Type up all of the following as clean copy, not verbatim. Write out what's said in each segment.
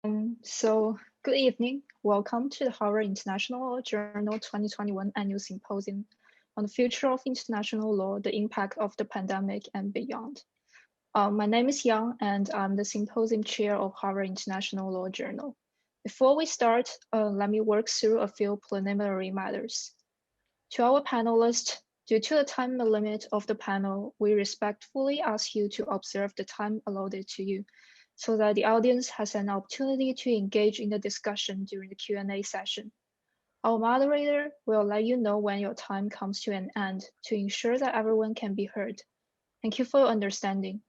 Good evening. Welcome to the Harvard International Law Journal 2021 Annual Symposium on the Future of International Law, the Impact of the Pandemic and Beyond. My name is Yang, and I'm the Symposium Chair of Harvard International Law Journal. Before we start, let me work through a few preliminary matters. To our panelists, due to the time limit of the panel, we respectfully ask you to observe the time allotted to you, so that the audience has an opportunity to engage in the discussion during the Q&A session. Our moderator will let you know when your time comes to an end to ensure that everyone can be heard. Thank you for your understanding.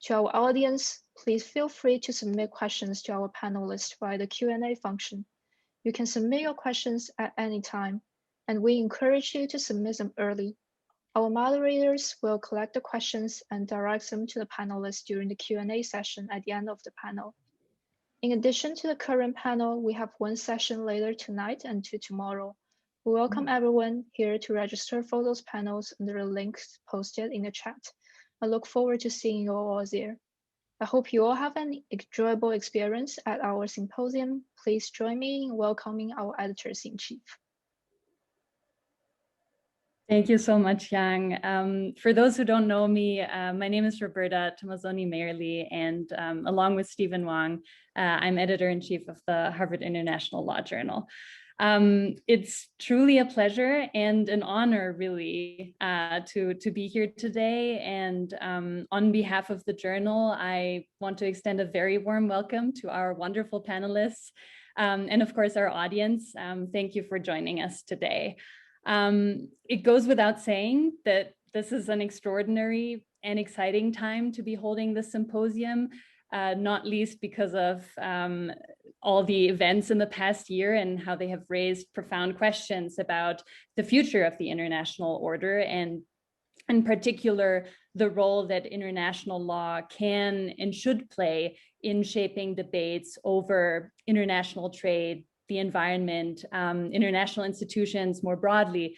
To our audience, please feel free to submit questions to our panelists via the Q&A function. You can submit your questions at any time, and we encourage you to submit them early. Our moderators will collect the questions and direct them to the panelists during the Q&A session at the end of the panel. In addition to the current panel, we have one session later tonight and two tomorrow. We welcome everyone here to register for those panels under the links posted in the chat. I look forward to seeing you all there. I hope you all have an enjoyable experience at our symposium. Please join me in welcoming our editors-in-chief. Thank you so much, Yang. For those who don't know me, my name is Roberta Tomazoni-Mayerly, and along with Stephen Wang, I'm editor-in-chief of the Harvard International Law Journal. It's truly a pleasure and an honor, really, to be here today. And on behalf of the journal, I want to extend a very warm welcome to our wonderful panelists, and of course, our audience. Thank you for joining us today. It goes without saying that this is an extraordinary and exciting time to be holding this symposium, not least because of all the events in the past year and how they have raised profound questions about the future of the international order, and in particular, the role that international law can and should play in shaping debates over international trade, the environment, international institutions more broadly,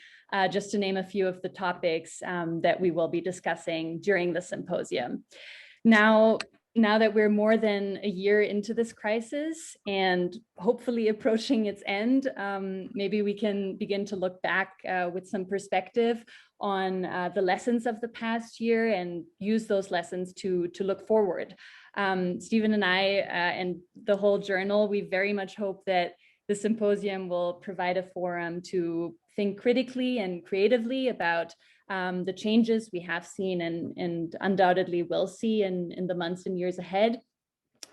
just to name a few of the topics that we will be discussing during the symposium. Now that we're more than a year into this crisis and hopefully approaching its end, maybe we can begin to look back with some perspective on the lessons of the past year and use those lessons to look forward. Stephen and I and the whole journal, we very much hope that the symposium will provide a forum to think critically and creatively about the changes we have seen and undoubtedly will see in the months and years ahead,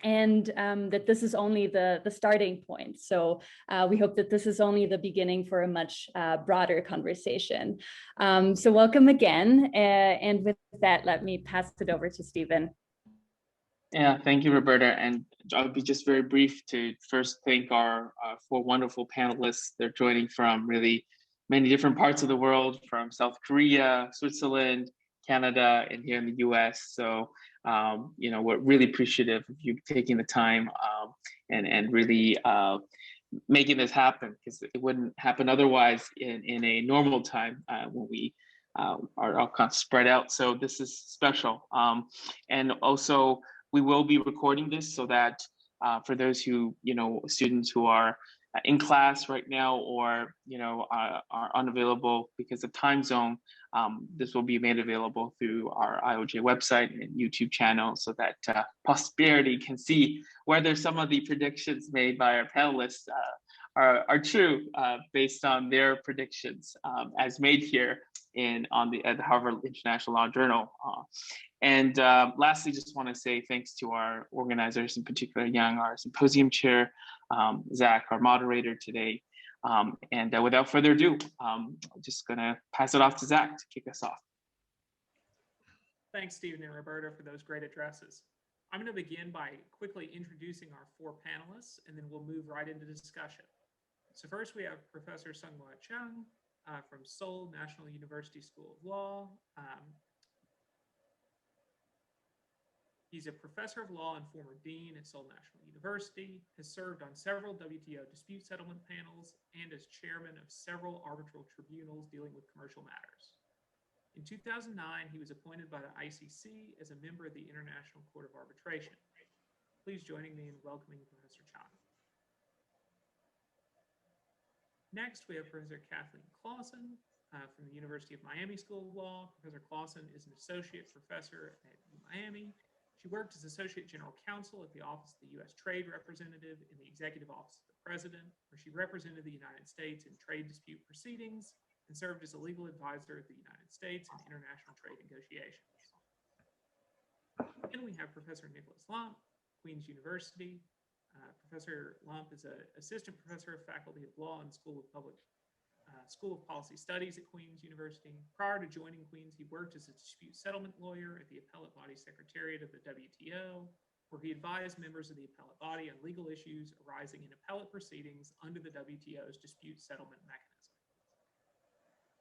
and that this is only the starting point. So we hope that this is only the beginning for a much broader conversation. So welcome again, and with that, let me pass it over to Stephen. Yeah, thank you, Roberta. And I'll be just very brief to first thank our four wonderful panelists. They're joining from really many different parts of the world, from South Korea, Switzerland, Canada, and here in the US. So, we're really appreciative of you taking the time and really making this happen, because it wouldn't happen otherwise in a normal time when we are all kind of spread out. So this is special. And also, we will be recording this so that for those who, students who are in class right now or, are unavailable because of time zone, this will be made available through our HILJ website and YouTube channel so that posterity can see whether some of the predictions made by our panelists are true based on their predictions as made here at the Harvard International Law Journal. And lastly, just want to say thanks to our organizers, in particular Yang, our symposium chair, Zach, our moderator today. And without further ado, I'm just going to pass it off to Zach to kick us off. Thanks, Stephen and Roberta, for those great addresses. I'm going to begin by quickly introducing our four panelists, and then we'll move right into discussion. So first, we have Professor Seung Chang from Seoul National University School of Law. He's a professor of law and former dean at Seoul National University, has served on several WTO dispute settlement panels, and as chairman of several arbitral tribunals dealing with commercial matters. In 2009, he was appointed by the ICC as a member of the International Court of Arbitration. please join me in welcoming Professor Chang. Next, we have Professor Kathleen Claussen from the University of Miami School of Law. Professor Claussen is an associate professor at Miami. She worked as Associate General Counsel at the Office of the U.S. Trade Representative in the Executive Office of the President, where she represented the United States in trade dispute proceedings and served as a legal advisor of the United States in international trade negotiations. Then we have Professor Nicolas, Queen's University. Professor Lump is an assistant professor of faculty of law and School of Policy Studies at Queen's University. Prior to joining Queen's, he worked as a dispute settlement lawyer at the Appellate Body Secretariat of the WTO, where he advised members of the appellate body on legal issues arising in appellate proceedings under the WTO's dispute settlement mechanism.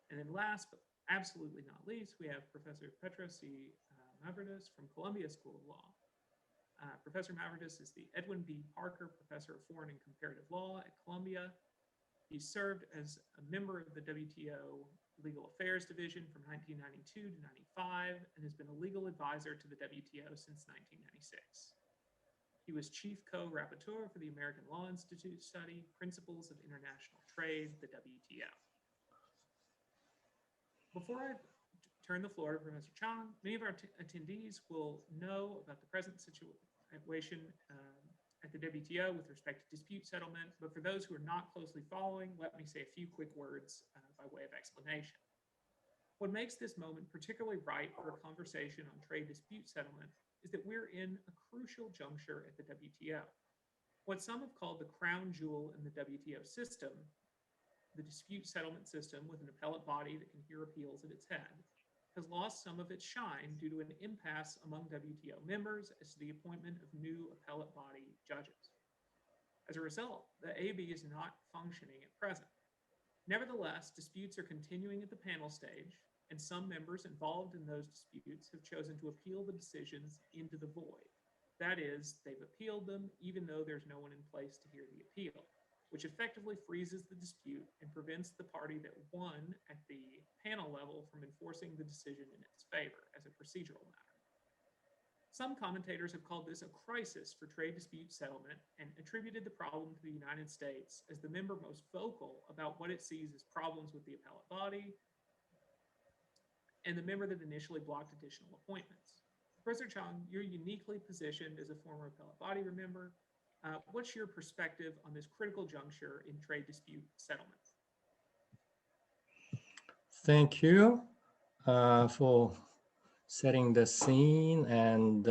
And then last, but absolutely not least, we have Professor Petros Mavroidis from Columbia School of Law. Professor Mavroidis is the Edwin B. Parker Professor of Foreign and Comparative Law at Columbia. He served as a member of the WTO Legal Affairs Division from 1992 to 95 and has been a legal advisor to the WTO since 1996. He was chief co-rapporteur for the American Law Institute study, Principles of International Trade, the WTO. Before I turn the floor to Professor Chang, many of our attendees will know about the present situation at the WTO with respect to dispute settlement, but for those who are not closely following, let me say a few quick words by way of explanation. What makes this moment particularly ripe for a conversation on trade dispute settlement is that we're in a crucial juncture at the WTO. What some have called the crown jewel in the WTO system, the dispute settlement system with an appellate body that can hear appeals at its head, has lost some of its shine due to an impasse among WTO members as to the appointment of new appellate body judges. As a result, the AB is not functioning at present. Nevertheless, disputes are continuing at the panel stage, and some members involved in those disputes have chosen to appeal the decisions into the void. That is, they've appealed them even though there's no one in place to hear the appeal, which effectively freezes the dispute and prevents the party that won at the panel level from enforcing the decision in its favor as a procedural matter. Some commentators have called this a crisis for trade dispute settlement and attributed the problem to the United States as the member most vocal about what it sees as problems with the appellate body and the member that initially blocked additional appointments. Professor Chang, you're uniquely positioned as a former appellate body member. What's your perspective on this critical juncture in trade dispute settlement? Thank you for setting the scene, and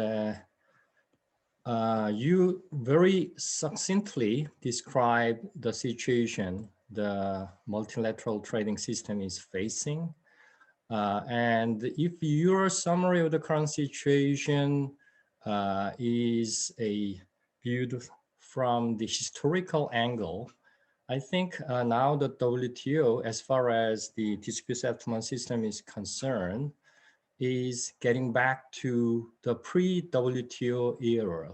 you very succinctly described the situation the multilateral trading system is facing. And if your summary of the current situation is viewed from the historical angle, I think now the WTO, as far as the dispute settlement system is concerned, is getting back to the pre-WTO era.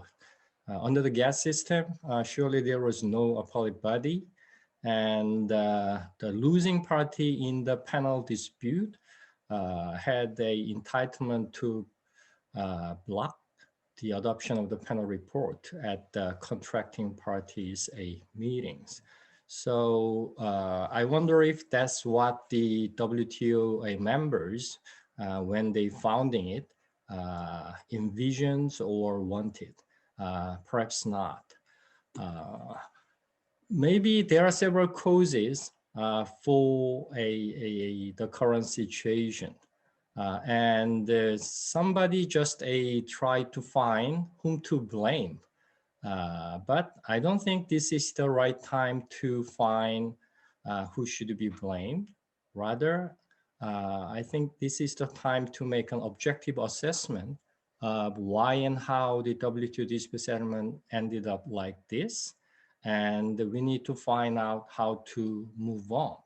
Under the GATT system, surely there was no appellate body, and the losing party in the panel dispute had the entitlement to block the adoption of the panel report at the contracting parties' meetings. So I wonder if that's what the WTO members, when they founding it, envisions or wanted. Perhaps not. Maybe there are several causes for the current situation. And somebody just tried to find whom to blame. But I don't think this is the right time to find who should be blamed. Rather, I think this is the time to make an objective assessment of why and how the WTO dispute settlement ended up like this. And we need to find out how to move on.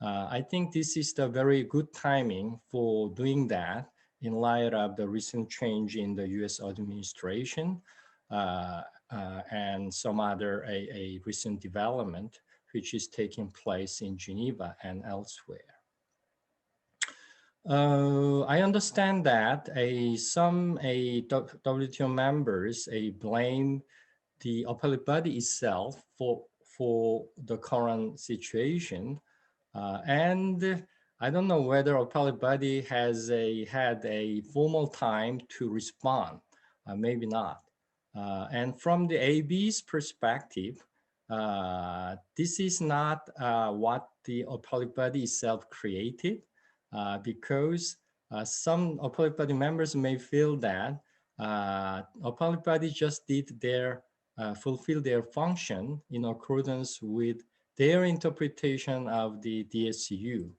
I think this is the very good timing for doing that in light of the recent change in the US administration and some other recent development which is taking place in Geneva and elsewhere. I understand that some WTO members blame the appellate body itself for the current situation, and I don't know whether appellate body has had a formal time to respond. Maybe not. And from the AB's perspective, this is not what the appellate body itself created. Because some appellate body members may feel that appellate body just did fulfill their function in accordance with their interpretation of the DSU.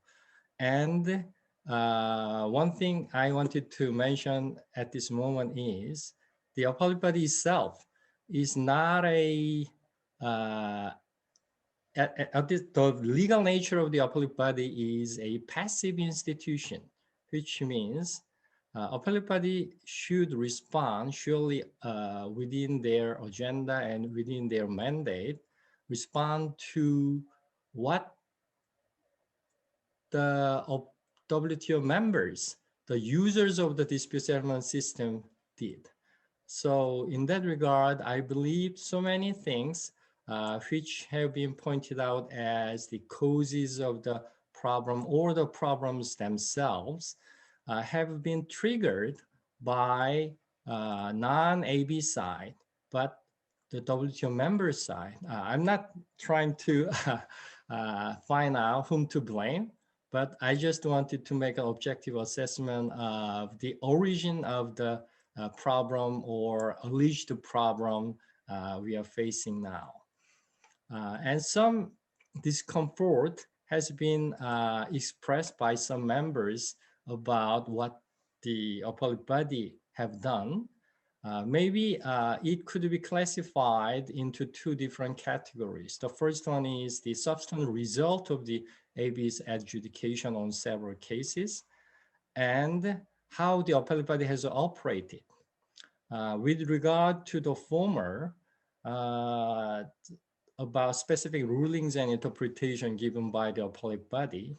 And one thing I wanted to mention at this moment is the appellate body itself is not the legal nature of the appellate body is a passive institution, which means appellate body should respond surely within their agenda and within their mandate, respond to what the WTO members, the users of the dispute settlement system did. So in that regard, I believe so many things which have been pointed out as the causes of the problem or the problems themselves have been triggered by non-AB side, but the WTO member side. I'm not trying to find out whom to blame, but I just wanted to make an objective assessment of the origin of the problem or alleged problem we are facing now. And some discomfort has been expressed by some members about what the appellate body have done. Maybe it could be classified into two different categories. The first one is the substantive result of the AB's adjudication on several cases and how the appellate body has operated. With regard to the former, about specific rulings and interpretation given by the appellate body,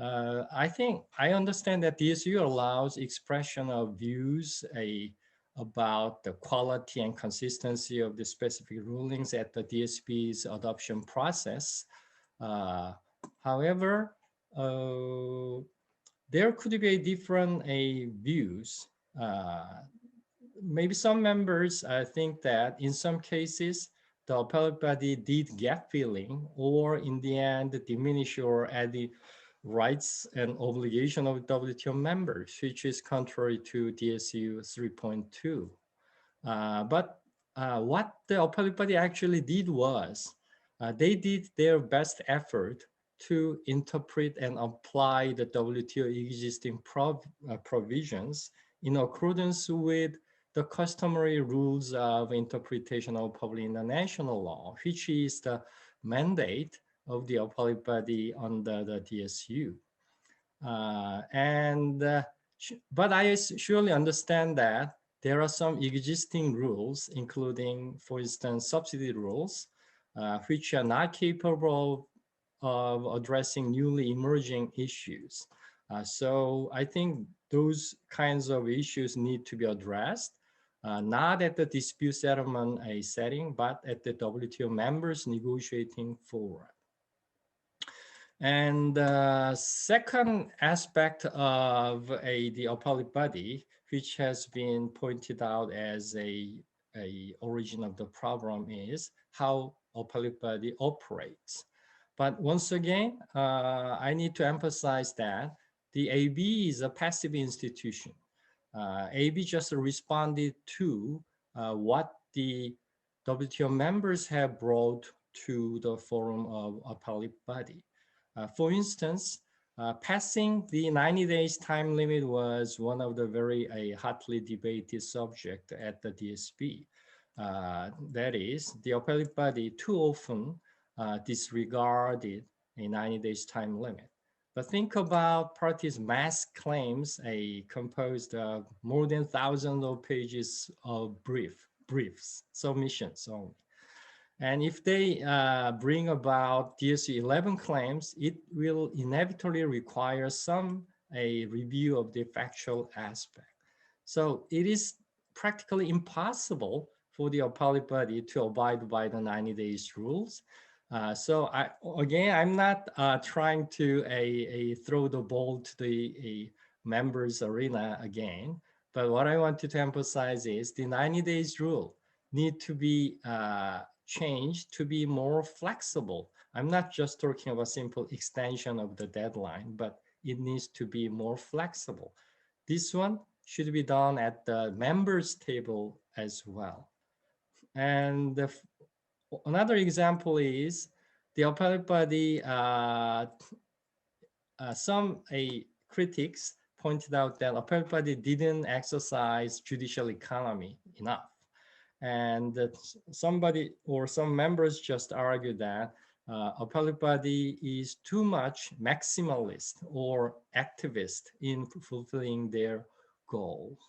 I think I understand that DSU allows expression of views about the quality and consistency of the specific rulings at the DSP's adoption process. However, there could be different views. Maybe some members think that in some cases, the appellate body did gap filling or in the end diminish or add the rights and obligation of WTO members, which is contrary to DSU 3.2. But what the appellate body actually did was they did their best effort to interpret and apply the WTO existing provisions in accordance with the customary rules of interpretation of public international law, which is the mandate of the appellate body under the DSU. But I surely understand that there are some existing rules, including, for instance, subsidy rules, which are not capable of addressing newly emerging issues. So I think those kinds of issues need to be addressed, not at the dispute settlement setting, but at the WTO members negotiating forward. And the second aspect of the appellate body, which has been pointed out as a origin of the problem, is how appellate body operates. But once again, I need to emphasize that the AB is a passive institution. AB just responded to what the WTO members have brought to the forum of appellate body. For instance, passing the 90 days time limit was one of the very hotly debated subject at the DSP. That is, the appellate body too often disregarded a 90 days time limit. But think about parties' mass claims composed of more than thousands of pages of briefs, submissions only. And if they bring about DSU 11 claims, it will inevitably require some a review of the factual aspect. So it is practically impossible for the appellate body to abide by the 90 days rules. So I'm not trying to throw the ball to the members arena again, but what I wanted to emphasize is the 90 days rule need to be changed to be more flexible. I'm not just talking about simple extension of the deadline, but it needs to be more flexible. This one should be done at the members table as well. And another example is the appellate body, some critics pointed out that appellate body didn't exercise judicial economy enough. And that somebody or some members just argued that appellate body is too much maximalist or activist in fulfilling their goals.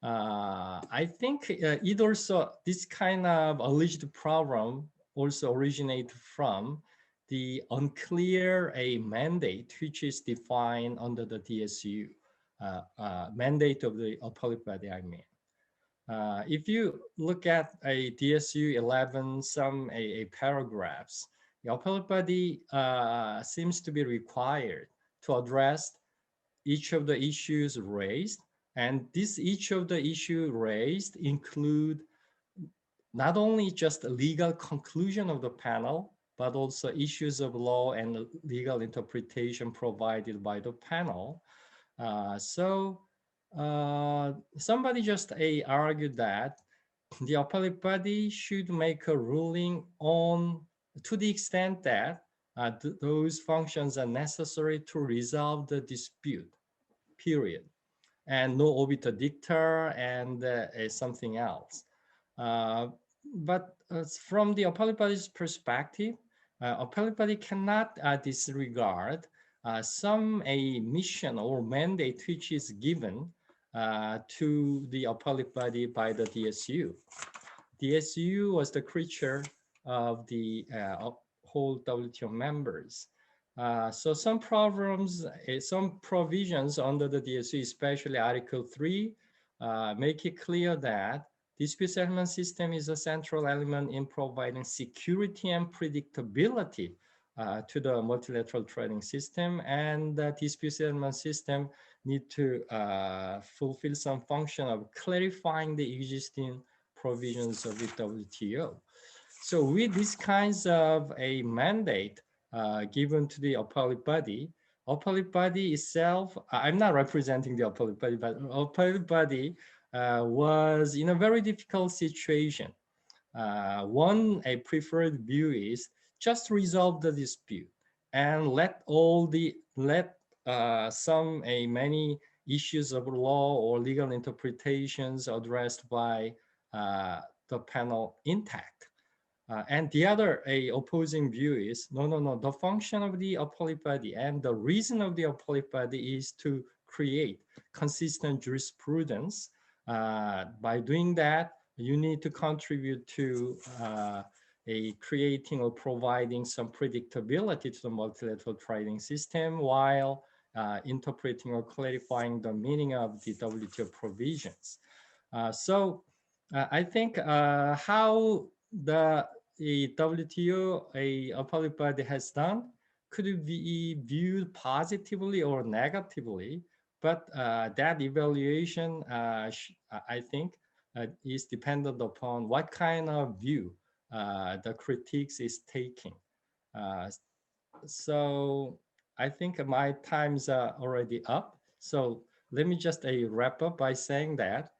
I think it also, this kind of alleged problem also originate from the unclear mandate which is defined under the DSU, mandate of the appellate body, I mean. If you look at a DSU 11, some paragraphs, the appellate body seems to be required to address each of the issues raised, and each of the issues raised include not only just a legal conclusion of the panel, but also issues of law and legal interpretation provided by the panel. Somebody just argued that the appellate body should make a ruling on, to the extent that those functions are necessary to resolve the dispute, period, and no obiter dicta and something else. But from the appellate body's perspective, appellate body cannot disregard some mission or mandate which is given to the appellate body by the DSU. DSU was the creature of the whole WTO members. So some problems, some provisions under the DSU, especially Article 3, make it clear that dispute settlement system is a central element in providing security and predictability to the multilateral trading system, and the dispute settlement system need to fulfill some function of clarifying the existing provisions of the WTO. So with these kinds of a mandate given to the appellate body itself, I'm not representing the appellate body, but appellate body was in a very difficult situation. A preferred view is just resolve the dispute and let many issues of law or legal interpretations addressed by the panel intact. And the other opposing view is, no, the function of the appellate body and the reason of the appellate body is to create consistent jurisprudence. By doing that, you need to contribute to creating or providing some predictability to the multilateral trading system while interpreting or clarifying the meaning of the WTO provisions. I think how the WTO appellate body has done could be viewed positively or negatively, but that evaluation, I think, is dependent upon what kind of view the critiques is taking. So I think my time's already up. So let me just wrap up by saying that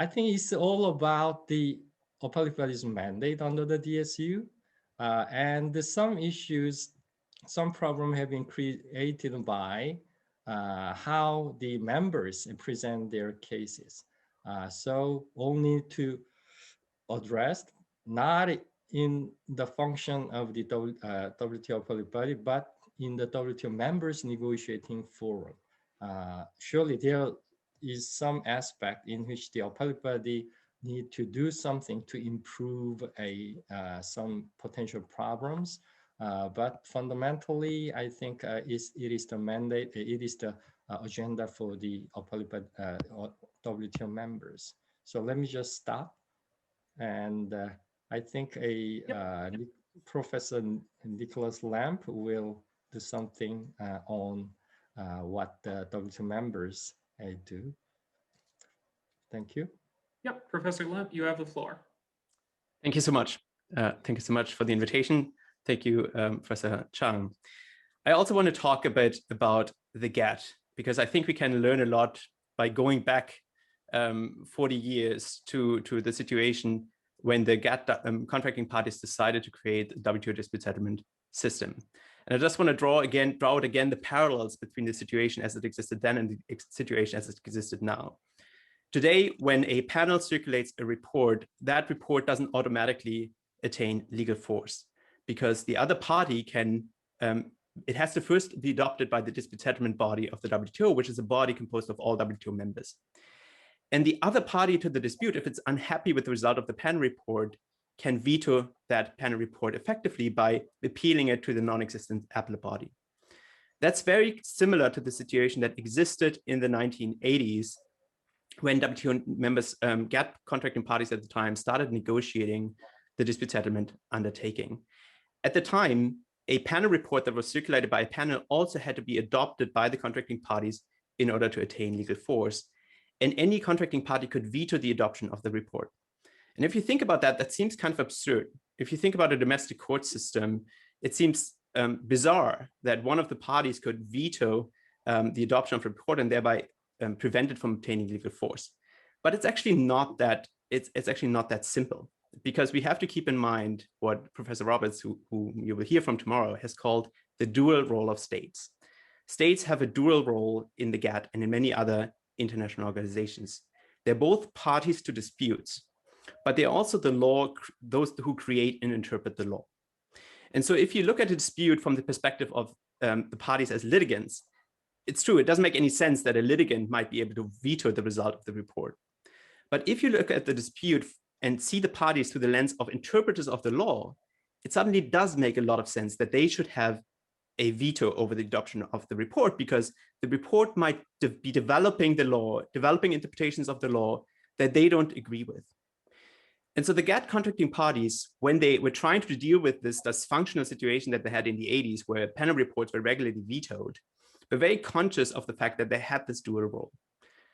I think it's all about the appellate body's mandate under the DSU, and some issues, some problem have been created by how the members present their cases. So all need to address, not in the function of the WTO appellate body, but in the WTO members negotiating forum. Surely there is some aspect in which the appellate body need to do something to improve some potential problems But fundamentally, I think it is the mandate, it is the agenda for the WTO members. So let me just stop. And I think Professor Nicolas Lamp will do something on what the WTO members do. Thank you. Yep, Professor Lamp, you have the floor. Thank you so much. Thank you so much for the invitation. Thank you, Professor Chang. I also want to talk a bit about the GATT, because I think we can learn a lot by going back 40 years to the situation when the GATT contracting parties decided to create the WTO dispute settlement system. And I just want to draw out again the parallels between the situation as it existed then and the situation as it existed now. Today, when a panel circulates a report, that report doesn't automatically attain legal force, because the other party can, it has to first be adopted by the dispute settlement body of the WTO, which is a body composed of all WTO members. And the other party to the dispute, if it's unhappy with the result of the panel report, can veto that panel report effectively by appealing it to the non-existent appellate body. That's very similar to the situation that existed in the 1980s when WTO members, GATT contracting parties at the time, started negotiating the dispute settlement undertaking. At the time, a panel report that was circulated by a panel also had to be adopted by the contracting parties in order to attain legal force. And any contracting party could veto the adoption of the report. And if you think about that, that seems kind of absurd. If you think about a domestic court system, it seems bizarre that one of the parties could veto the adoption of a report and thereby prevent it from obtaining legal force. But it's actually not that, it's actually not that simple, because we have to keep in mind what Professor Roberts, who you will hear from tomorrow, has called the dual role of states. States have a dual role in the GATT and in many other international organizations. They're both parties to disputes, but they're also the law, those who create and interpret the law. And so if you look at a dispute from the perspective of the parties as litigants, it's true, it doesn't make any sense that a litigant might be able to veto the result of the report. But if you look at the dispute and see the parties through the lens of interpreters of the law, it suddenly does make a lot of sense that they should have a veto over the adoption of the report, because the report might be developing the law, developing interpretations of the law that they don't agree with. And so the GATT contracting parties, when they were trying to deal with this dysfunctional situation that they had in the 80s, where panel reports were regularly vetoed, were very conscious of the fact that they had this dual role.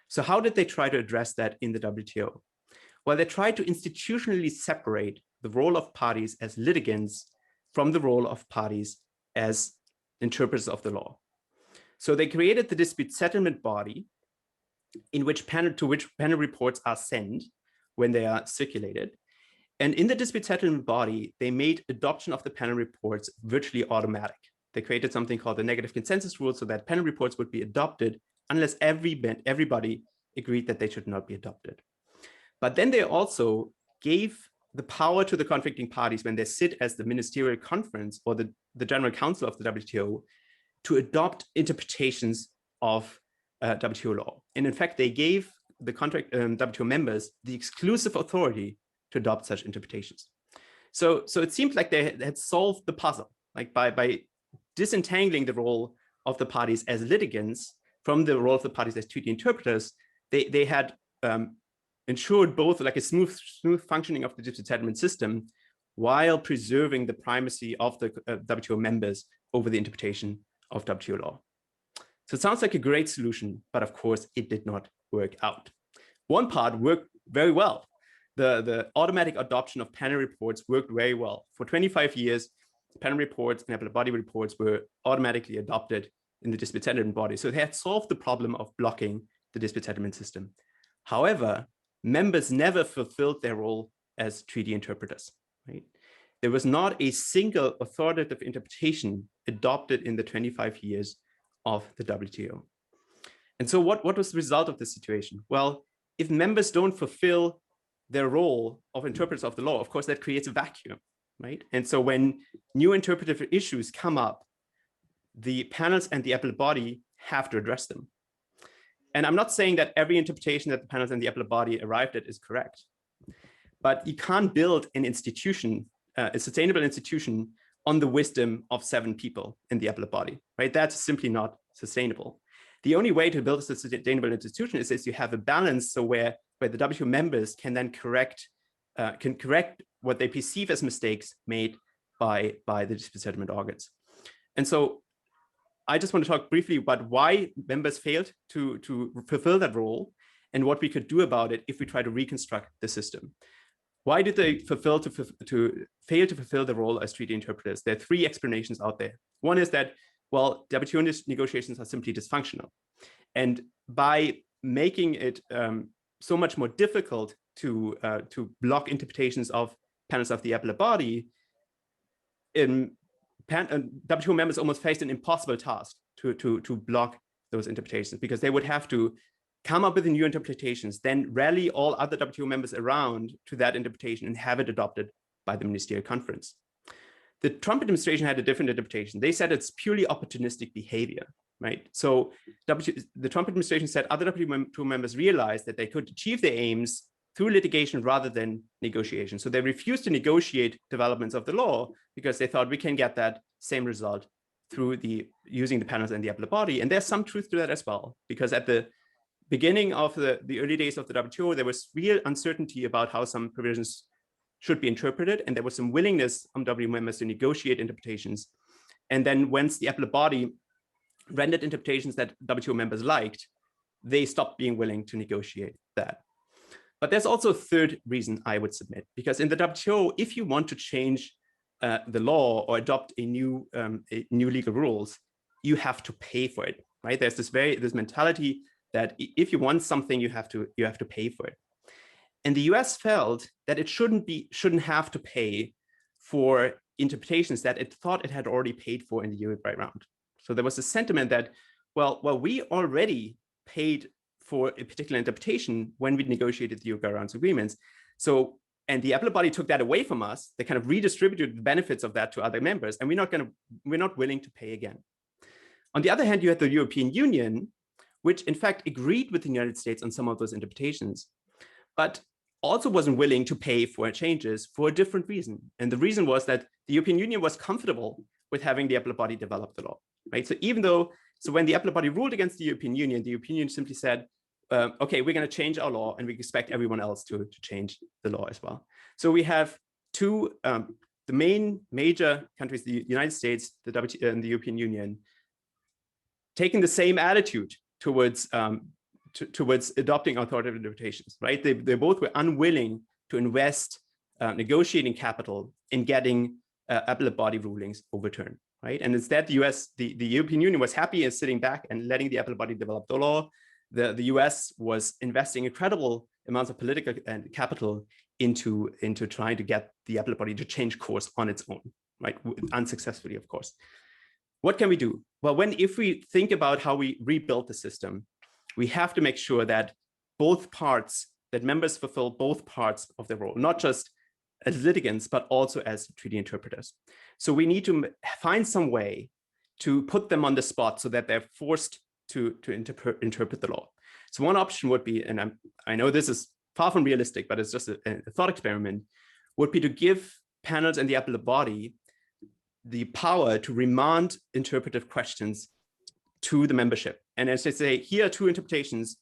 So how did they try to address that in the WTO? Well, they tried to institutionally separate the role of parties as litigants from the role of parties as interpreters of the law. So they created the dispute settlement body to which panel reports are sent when they are circulated. And in the dispute settlement body, they made adoption of the panel reports virtually automatic. They created something called the negative consensus rule so that panel reports would be adopted unless everybody agreed that they should not be adopted. But then they also gave the power to the conflicting parties when they sit as the ministerial conference or the general council of the WTO to adopt interpretations of WTO law. And in fact, they gave the WTO members the exclusive authority to adopt such interpretations. So it seemed like they had solved the puzzle, like by disentangling the role of the parties as litigants from the role of the parties as treaty interpreters. They had ensured both like a smooth functioning of the dispute settlement system while preserving the primacy of the WTO members over the interpretation of WTO law. So it sounds like a great solution, but of course it did not work out. One part worked very well. The automatic adoption of panel reports worked very well. For 25 years, panel reports and appellate body reports were automatically adopted in the dispute settlement body. So they had solved the problem of blocking the dispute settlement system. However, members never fulfilled their role as treaty interpreters, right? There was not a single authoritative interpretation adopted in the 25 years of the WTO. And so what was the result of this situation? Well, if members don't fulfill their role of interpreters of the law, of course, that creates a vacuum, right? And so when new interpretive issues come up, the panels and the appellate body have to address them. And I'm not saying that every interpretation that the panels and the appellate body arrived at is correct, but you can't build an institution, a sustainable institution, on the wisdom of 7 people in the appellate body, right? That's simply not sustainable. The only way to build a sustainable institution is you have a balance, so where the WTO members can then correct what they perceive as mistakes made by the dispute settlement organs. And so I just want to talk briefly about why members failed to fulfill that role and what we could do about it if we try to reconstruct the system. Why did they fail to fulfill the role as treaty interpreters? There are 3 explanations out there. One is that, well, WTO negotiations are simply dysfunctional. And by making it so much more difficult to block interpretations of panels of the appellate body, WTO members almost faced an impossible task to block those interpretations, because they would have to come up with new interpretations, then rally all other WTO members around to that interpretation and have it adopted by the ministerial conference. The Trump administration had a different interpretation. They said it's purely opportunistic behavior, right? So the Trump administration said other WTO members realized that they could achieve their aims through litigation rather than negotiation. So they refused to negotiate developments of the law because they thought we can get that same result through using the panels and the appellate body. And there's some truth to that as well, because at the beginning of the early days of the WTO, there was real uncertainty about how some provisions should be interpreted, and there was some willingness on WTO members to negotiate interpretations. And then once the appellate body rendered interpretations that WTO members liked, they stopped being willing to negotiate that. But there's also a third reason I would submit, because in the WTO, if you want to change the law or adopt a new legal rules, you have to pay for it, right? There's this mentality that if you want something, you have to pay for it. And the US felt that it shouldn't have to pay for interpretations that it thought it had already paid for in the Uruguay round. So there was a sentiment that, well, we already paid for a particular interpretation when we negotiated the Uruguay rounds agreements. So, and the appellate body took that away from us. They kind of redistributed the benefits of that to other members, and we're not willing to pay again. On the other hand, you had the European Union, which in fact agreed with the United States on some of those interpretations, but also wasn't willing to pay for changes for a different reason. And the reason was that the European Union was comfortable with having the appellate body develop the law, right? So when the appellate body ruled against the European Union simply said, okay, we're going to change our law, and we expect everyone else to change the law as well. So we have the main major countries, the United States, the WTO, and the European Union, taking the same attitude towards adopting authoritative interpretations, right? They both were unwilling to invest negotiating capital in getting appellate body rulings overturned, right? And instead, the European Union was happy as sitting back and letting the appellate body develop the law. The US was investing incredible amounts of political and capital into trying to get the appellate body to change course on its own, right? Unsuccessfully, of course. What can we do? Well, if we think about how we rebuild the system, we have to make sure that members fulfill both parts of their role, not just as litigants, but also as treaty interpreters. So we need to find some way to put them on the spot so that they're forced to interpret the law. So one option would be, and I know this is far from realistic, but it's just a thought experiment, would be to give panels and the appellate body the power to remand interpretive questions to the membership. And as they say, here are 2 interpretations,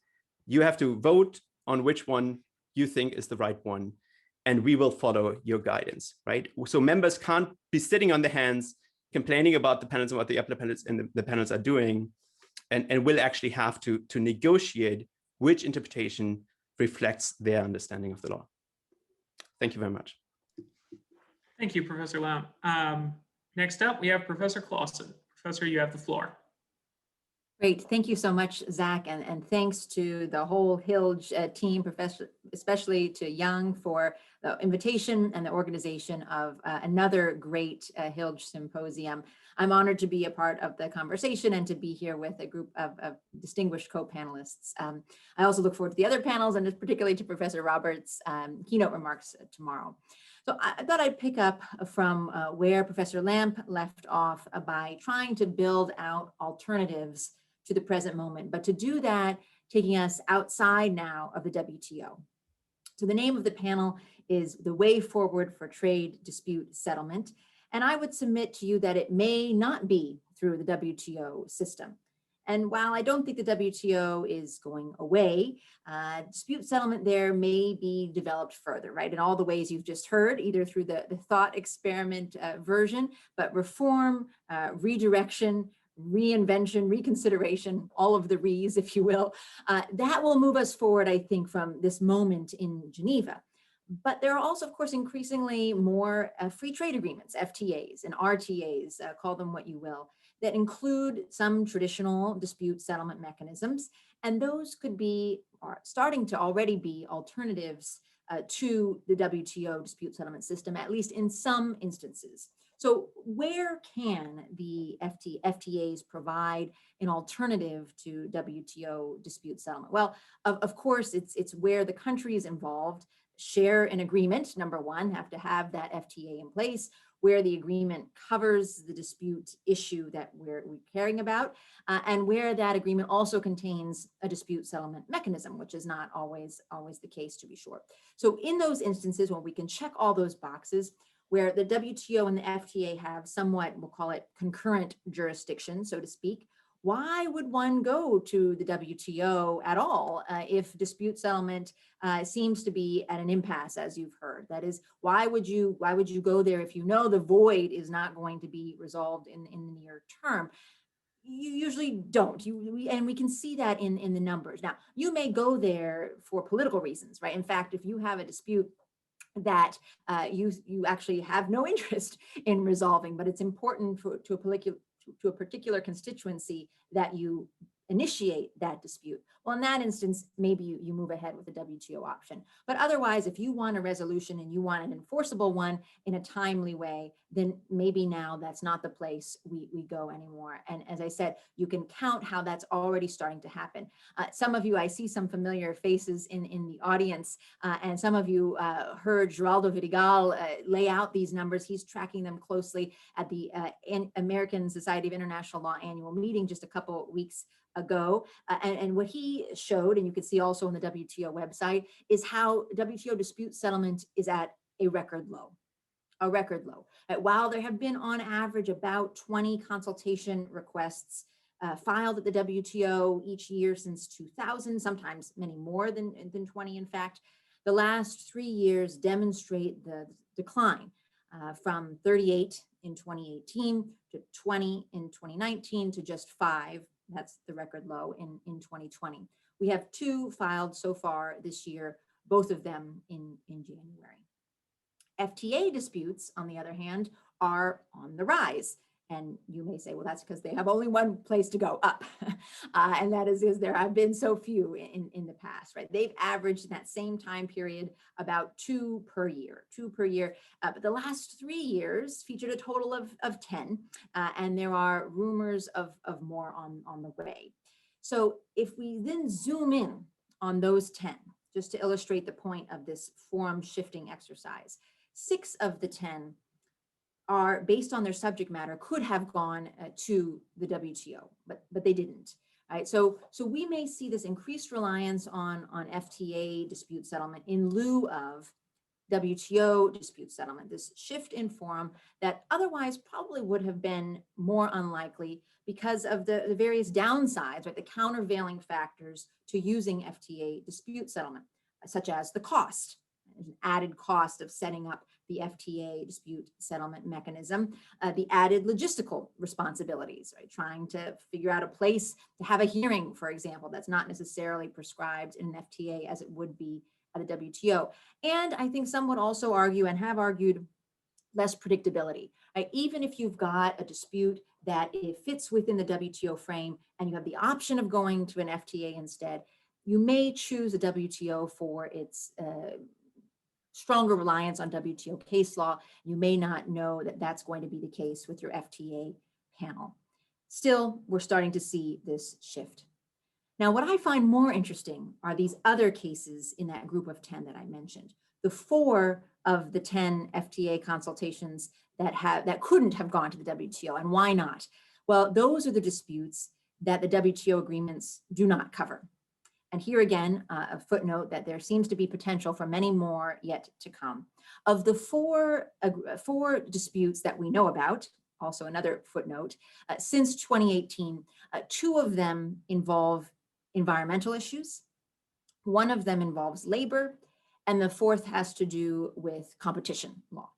you have to vote on which one you think is the right one, and we will follow your guidance, right? So members can't be sitting on their hands complaining about the panels and what the appellate panels and the panels are doing, and will actually have to negotiate which interpretation reflects their understanding of the law. Thank you very much. Thank you, Professor Lam. Next up, we have Professor Claussen. Professor, you have the floor. Great. Thank you so much, Zach, and thanks to the whole HILJ team, especially to Young for the invitation and the organization of another great HILJ symposium. I'm honored to be a part of the conversation and to be here with a group of distinguished co-panelists. I also look forward to the other panels, and particularly to Professor Roberts' keynote remarks tomorrow. So I thought I'd pick up from where Professor Lamp left off by trying to build out alternatives to the present moment, but to do that, taking us outside now of the WTO. So the name of the panel is The Way Forward for Trade Dispute Settlement. And I would submit to you that it may not be through the WTO system. And while I don't think the WTO is going away, dispute settlement there may be developed further, right? In all the ways you've just heard, either through the thought experiment version, but reform, redirection, reinvention, reconsideration, all of the re's, if you will, that will move us forward, I think, from this moment in Geneva. But there are also, of course, increasingly more free trade agreements, FTAs and RTAs, call them what you will, that include some traditional dispute settlement mechanisms. And those could be, or starting to already be, alternatives to the WTO dispute settlement system, at least in some instances. So where can the FTAs provide an alternative to WTO dispute settlement? Well, of course, it's where the countries involved share an agreement, number one, have to have that FTA in place, where the agreement covers the dispute issue that we're caring about, and where that agreement also contains a dispute settlement mechanism, which is not always the case, to be sure. So in those instances, when we can check all those boxes, where the WTO and the FTA have somewhat, we'll call it concurrent jurisdiction, so to speak, why would one go to the WTO at all if dispute settlement seems to be at an impasse, as you've heard? That is, why would you go there if you know the void is not going to be resolved in the near term? You usually don't. And we can see that in the numbers. Now, you may go there for political reasons, right? In fact, if you have a dispute that you actually have no interest in resolving, but it's important to a particular constituency that you initiate that dispute. Well, in that instance, maybe you move ahead with the WTO option. But otherwise, if you want a resolution and you want an enforceable one in a timely way, then maybe now that's not the place we go anymore. And as I said, you can count how that's already starting to happen. Some of you, I see some familiar faces in the audience, and some of you heard Geraldo Vidigal lay out these numbers. He's tracking them closely at the American Society of International Law annual meeting just a couple weeks ago. And what he showed, and you can see also on the WTO website, is how WTO dispute settlement is at a record low. While there have been on average about 20 consultation requests filed at the WTO each year since 2000, sometimes many more than 20 in fact, the last 3 years demonstrate the decline from 38 in 2018 to 20 in 2019 to just 5. That's the record low in 2020. We have 2 filed so far this year, both of them in January. FTA disputes, on the other hand, are on the rise. And you may say, well, that's because they have only one place to go, up. And that is there have been so few in the past, right? They've averaged in that same time period about 2 per year. But the last 3 years featured a total of 10. And there are rumors of more on the way. So if we then zoom in on those 10, just to illustrate the point of this form shifting exercise, 6 of the 10 are, based on their subject matter, could have gone to the WTO, but they didn't. Right? So we may see this increased reliance on FTA dispute settlement in lieu of WTO dispute settlement, this shift in forum that otherwise probably would have been more unlikely because of the various downsides, right, the countervailing factors to using FTA dispute settlement, such as the cost, an added cost of setting up the FTA dispute settlement mechanism, the added logistical responsibilities, right? Trying to figure out a place to have a hearing, for example, that's not necessarily prescribed in an FTA as it would be at the WTO. And I think some would also argue and have argued less predictability, right? Even if you've got a dispute that it fits within the WTO frame and you have the option of going to an FTA instead, you may choose a WTO for its stronger reliance on WTO case law. You may not know that that's going to be the case with your FTA panel. Still, we're starting to see this shift. Now, what I find more interesting are these other cases in that group of 10 that I mentioned. The 4 of the 10 FTA consultations that couldn't have gone to the WTO, and why not? Well, those are the disputes that the WTO agreements do not cover. And here again, a footnote that there seems to be potential for many more yet to come. Of the four disputes that we know about, also another footnote, since 2018, 2 of them involve environmental issues, 1 of them involves labor, and the 4th has to do with competition law.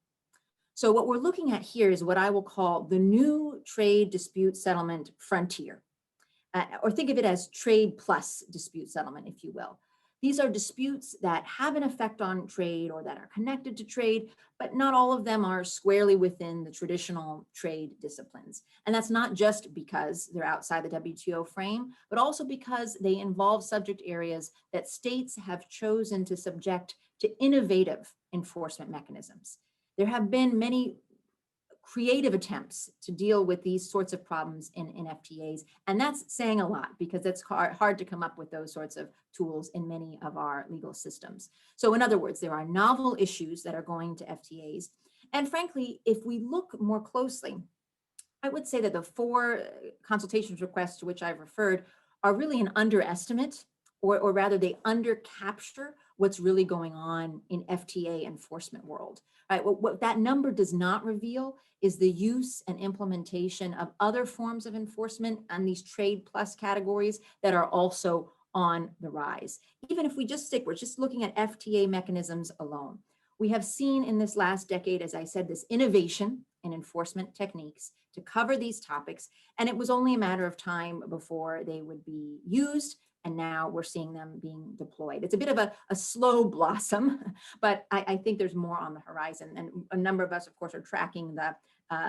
So what we're looking at here is what I will call the new trade dispute settlement frontier, or think of it as trade plus dispute settlement, if you will. These are disputes that have an effect on trade or that are connected to trade, but not all of them are squarely within the traditional trade disciplines. And that's not just because they're outside the WTO frame, but also because they involve subject areas that states have chosen to subject to innovative enforcement mechanisms. There have been many creative attempts to deal with these sorts of problems in FTAs. And that's saying a lot because it's hard to come up with those sorts of tools in many of our legal systems. So in other words, there are novel issues that are going to FTAs. And frankly, if we look more closely, I would say that the 4 consultations requests to which I've referred are really an underestimate, or rather they undercapture what's really going on in FTA enforcement world. Right, what that number does not reveal is the use and implementation of other forms of enforcement on these trade plus categories that are also on the rise. Even if we we're just looking at FTA mechanisms alone. We have seen in this last decade, as I said, this innovation in enforcement techniques to cover these topics, and it was only a matter of time before they would be used. And now we're seeing them being deployed. It's a bit of a slow blossom, but I think there's more on the horizon. And a number of us, of course, are tracking the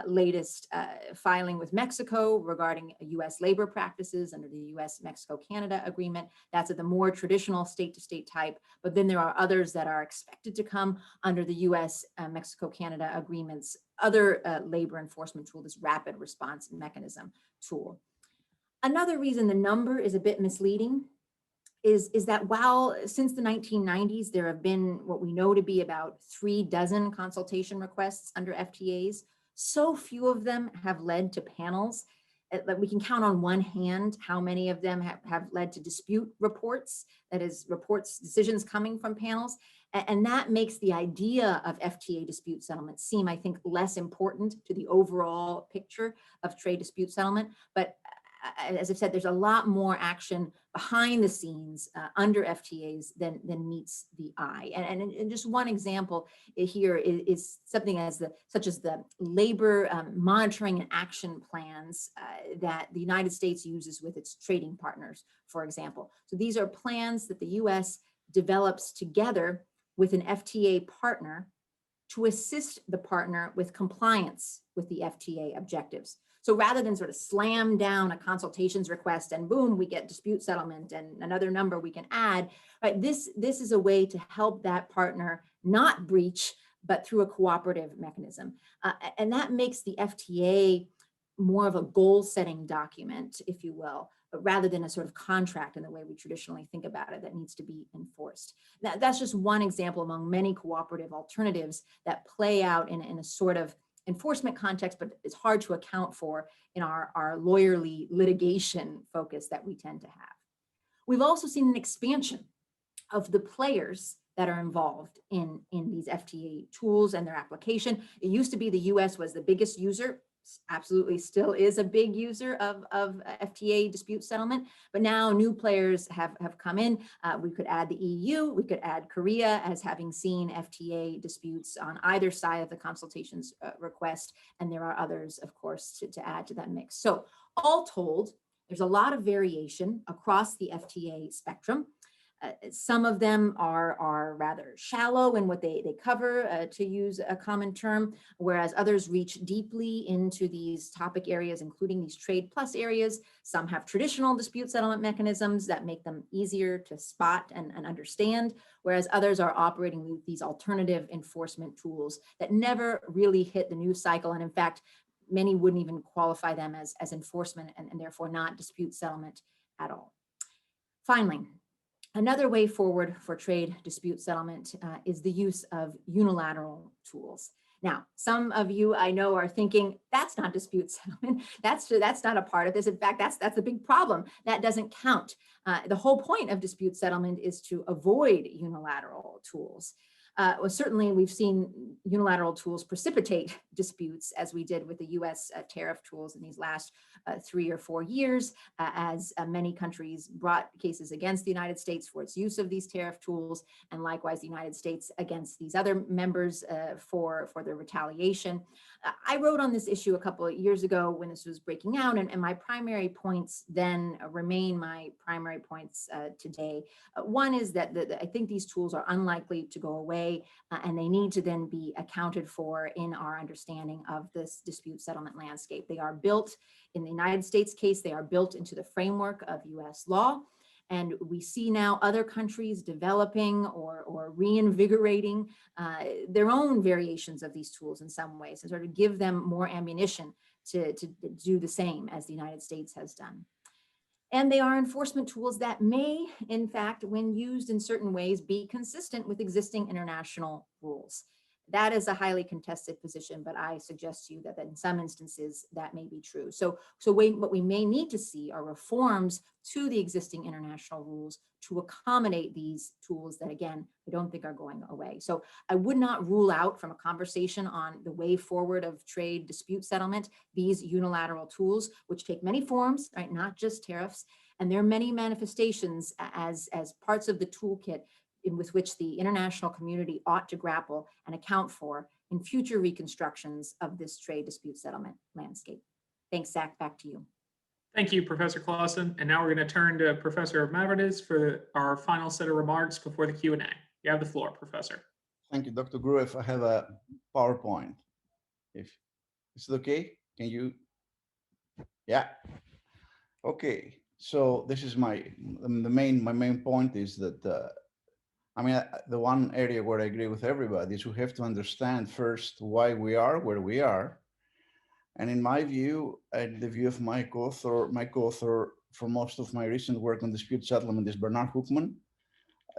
latest filing with Mexico regarding US labor practices under the US-Mexico-Canada agreement. That's at the more traditional state-to-state type, but then there are others that are expected to come under the US-Mexico-Canada agreement's other labor enforcement tool, this rapid response mechanism tool. Another reason the number is a bit misleading is that while since the 1990s, there have been what we know to be about 36 consultation requests under FTAs, so few of them have led to panels. We can count on one hand how many of them have led to dispute reports, that is, decisions coming from panels. And that makes the idea of FTA dispute settlement seem, I think, less important to the overall picture of trade dispute settlement. But as I've said, there's a lot more action behind the scenes under FTAs than meets the eye. And just one example here is something such as the labor monitoring and action plans that the United States uses with its trading partners, for example. So these are plans that the US develops together with an FTA partner to assist the partner with compliance with the FTA objectives. So rather than sort of slam down a consultations request and boom, we get dispute settlement and another number we can add, right? This is a way to help that partner not breach, but through a cooperative mechanism. And that makes the FTA more of a goal-setting document, if you will, but rather than a sort of contract in the way we traditionally think about it that needs to be enforced. That's just one example among many cooperative alternatives that play out in a sort of enforcement context, but it's hard to account for in our lawyerly litigation focus that we tend to have. We've also seen an expansion of the players that are involved in these FTA tools and their application. It used to be the US was the biggest user, absolutely still is a big user of FTA dispute settlement, but now new players have come in. We could add the EU, we could add Korea as having seen FTA disputes on either side of the consultations request, and there are others, of course, to add to that mix. So all told, there's a lot of variation across the FTA spectrum. Some of them are rather shallow in what they cover, to use a common term, whereas others reach deeply into these topic areas, including these trade plus areas. Some have traditional dispute settlement mechanisms that make them easier to spot and understand, whereas others are operating with these alternative enforcement tools that never really hit the news cycle. And in fact, many wouldn't even qualify them as enforcement and therefore not dispute settlement at all. Finally, another way forward for trade dispute settlement is the use of unilateral tools. Now, some of you I know are thinking, that's not dispute settlement. That's not a part of this. In fact, that's a big problem. That doesn't count. The whole point of dispute settlement is to avoid unilateral tools. Well, certainly we've seen unilateral tools precipitate disputes, as we did with the US tariff tools in these last 3 or 4 years, as many countries brought cases against the United States for its use of these tariff tools, and likewise the United States against these other members for their retaliation. I wrote on this issue a couple of years ago when this was breaking out, and my primary points then remain my primary points today. One is that I think these tools are unlikely to go away, and they need to then be accounted for in our understanding of this dispute settlement landscape. They are built, in the United States case, they are built into the framework of US law. And we see now other countries developing or reinvigorating their own variations of these tools in some ways, and sort of give them more ammunition to do the same as the United States has done. And they are enforcement tools that may, in fact, when used in certain ways, be consistent with existing international rules. That is a highly contested position, but I suggest to you that in some instances that may be true. So what we may need to see are reforms to the existing international rules to accommodate these tools that, again, I don't think are going away. So I would not rule out from a conversation on the way forward of trade dispute settlement these unilateral tools, which take many forms, right? Not just tariffs, and there are many manifestations as parts of the toolkit with which the international community ought to grapple and account for in future reconstructions of this trade dispute settlement landscape. Thanks, Zach, back to you. Thank you, Professor Claussen. And now we're going to turn to Professor Mavroidis for our final set of remarks before the Q&A. You have the floor, Professor. Thank you, Dr. Grouev. I have a PowerPoint. If is it okay? Can you? Yeah. Okay. So this is my main point is that I mean, the one area where I agree with everybody is we have to understand first why we are where we are. And in my view, and the view of my co-author for most of my recent work on dispute settlement is Bernard Hoekman.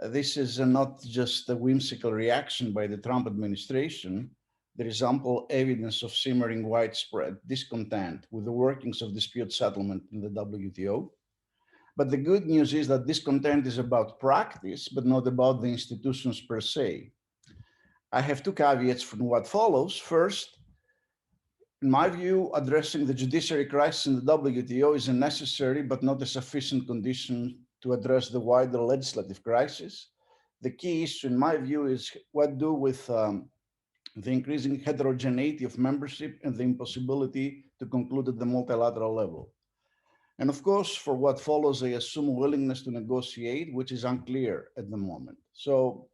This is not just a whimsical reaction by the Trump administration. There is ample evidence of simmering widespread discontent with the workings of dispute settlement in the WTO. But the good news is that discontent is about practice, but not about the institutions per se. I have two caveats from what follows. First, in my view, addressing the judiciary crisis in the WTO is a necessary but not a sufficient condition to address the wider legislative crisis. The key issue, in my view, is what to do with the increasing heterogeneity of membership and the impossibility to conclude at the multilateral level. And of course, for what follows, I assume willingness to negotiate, which is unclear at the moment. So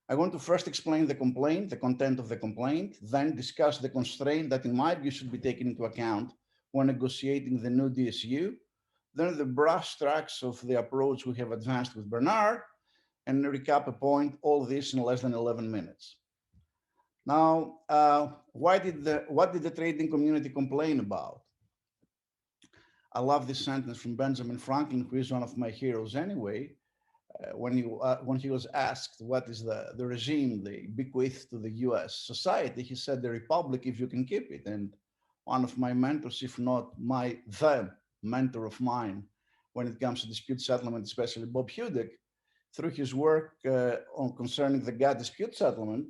I want to first explain the complaint, the content of the complaint, then discuss the constraint that in my view should be taken into account when negotiating the new DSU, then the brass stracks of the approach we have advanced with Bernard, and recap a point, all this in less than 11 minutes. Now, what did the trading community complain about? I love this sentence from Benjamin Franklin, who is one of my heroes anyway, when he was asked what is the regime they bequeath to the US society, he said, the republic if you can keep it. And one of my mentors, if not the mentor of mine, when it comes to dispute settlement, especially Bob Hudek, through his work on concerning the GATT dispute settlement,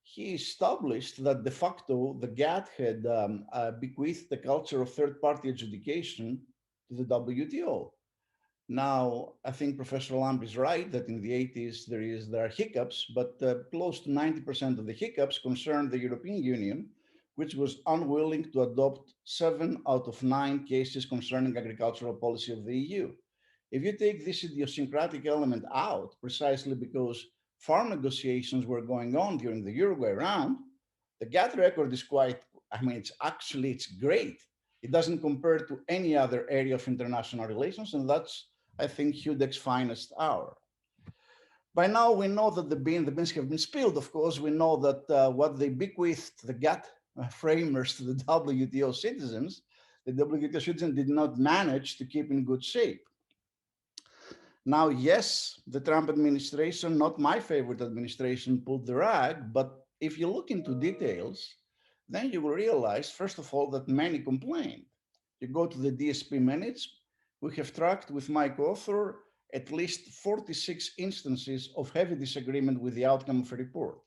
he established that de facto the GATT had bequeathed the culture of third-party adjudication to the WTO. Now, I think Professor Lamb is right that in the 80s there are hiccups, but close to 90% of the hiccups concern the European Union, which was unwilling to adopt 7 out of 9 cases concerning agricultural policy of the EU. If you take this idiosyncratic element out, precisely because farm negotiations were going on during the Uruguay round, the GATT record is quite, I mean, it's great. It doesn't compare to any other area of international relations, and that's, I think, Hudek's finest hour. By now, we know that the beans have been spilled, of course. We know that what they bequeathed the GATT framers to the WTO citizens, the WTO citizens did not manage to keep in good shape. Now, yes, the Trump administration, not my favorite administration, pulled the rag, but if you look into details, then you will realize, first of all, that many complained. You go to the DSP minutes, we have tracked with my co-author at least 46 instances of heavy disagreement with the outcome of a report.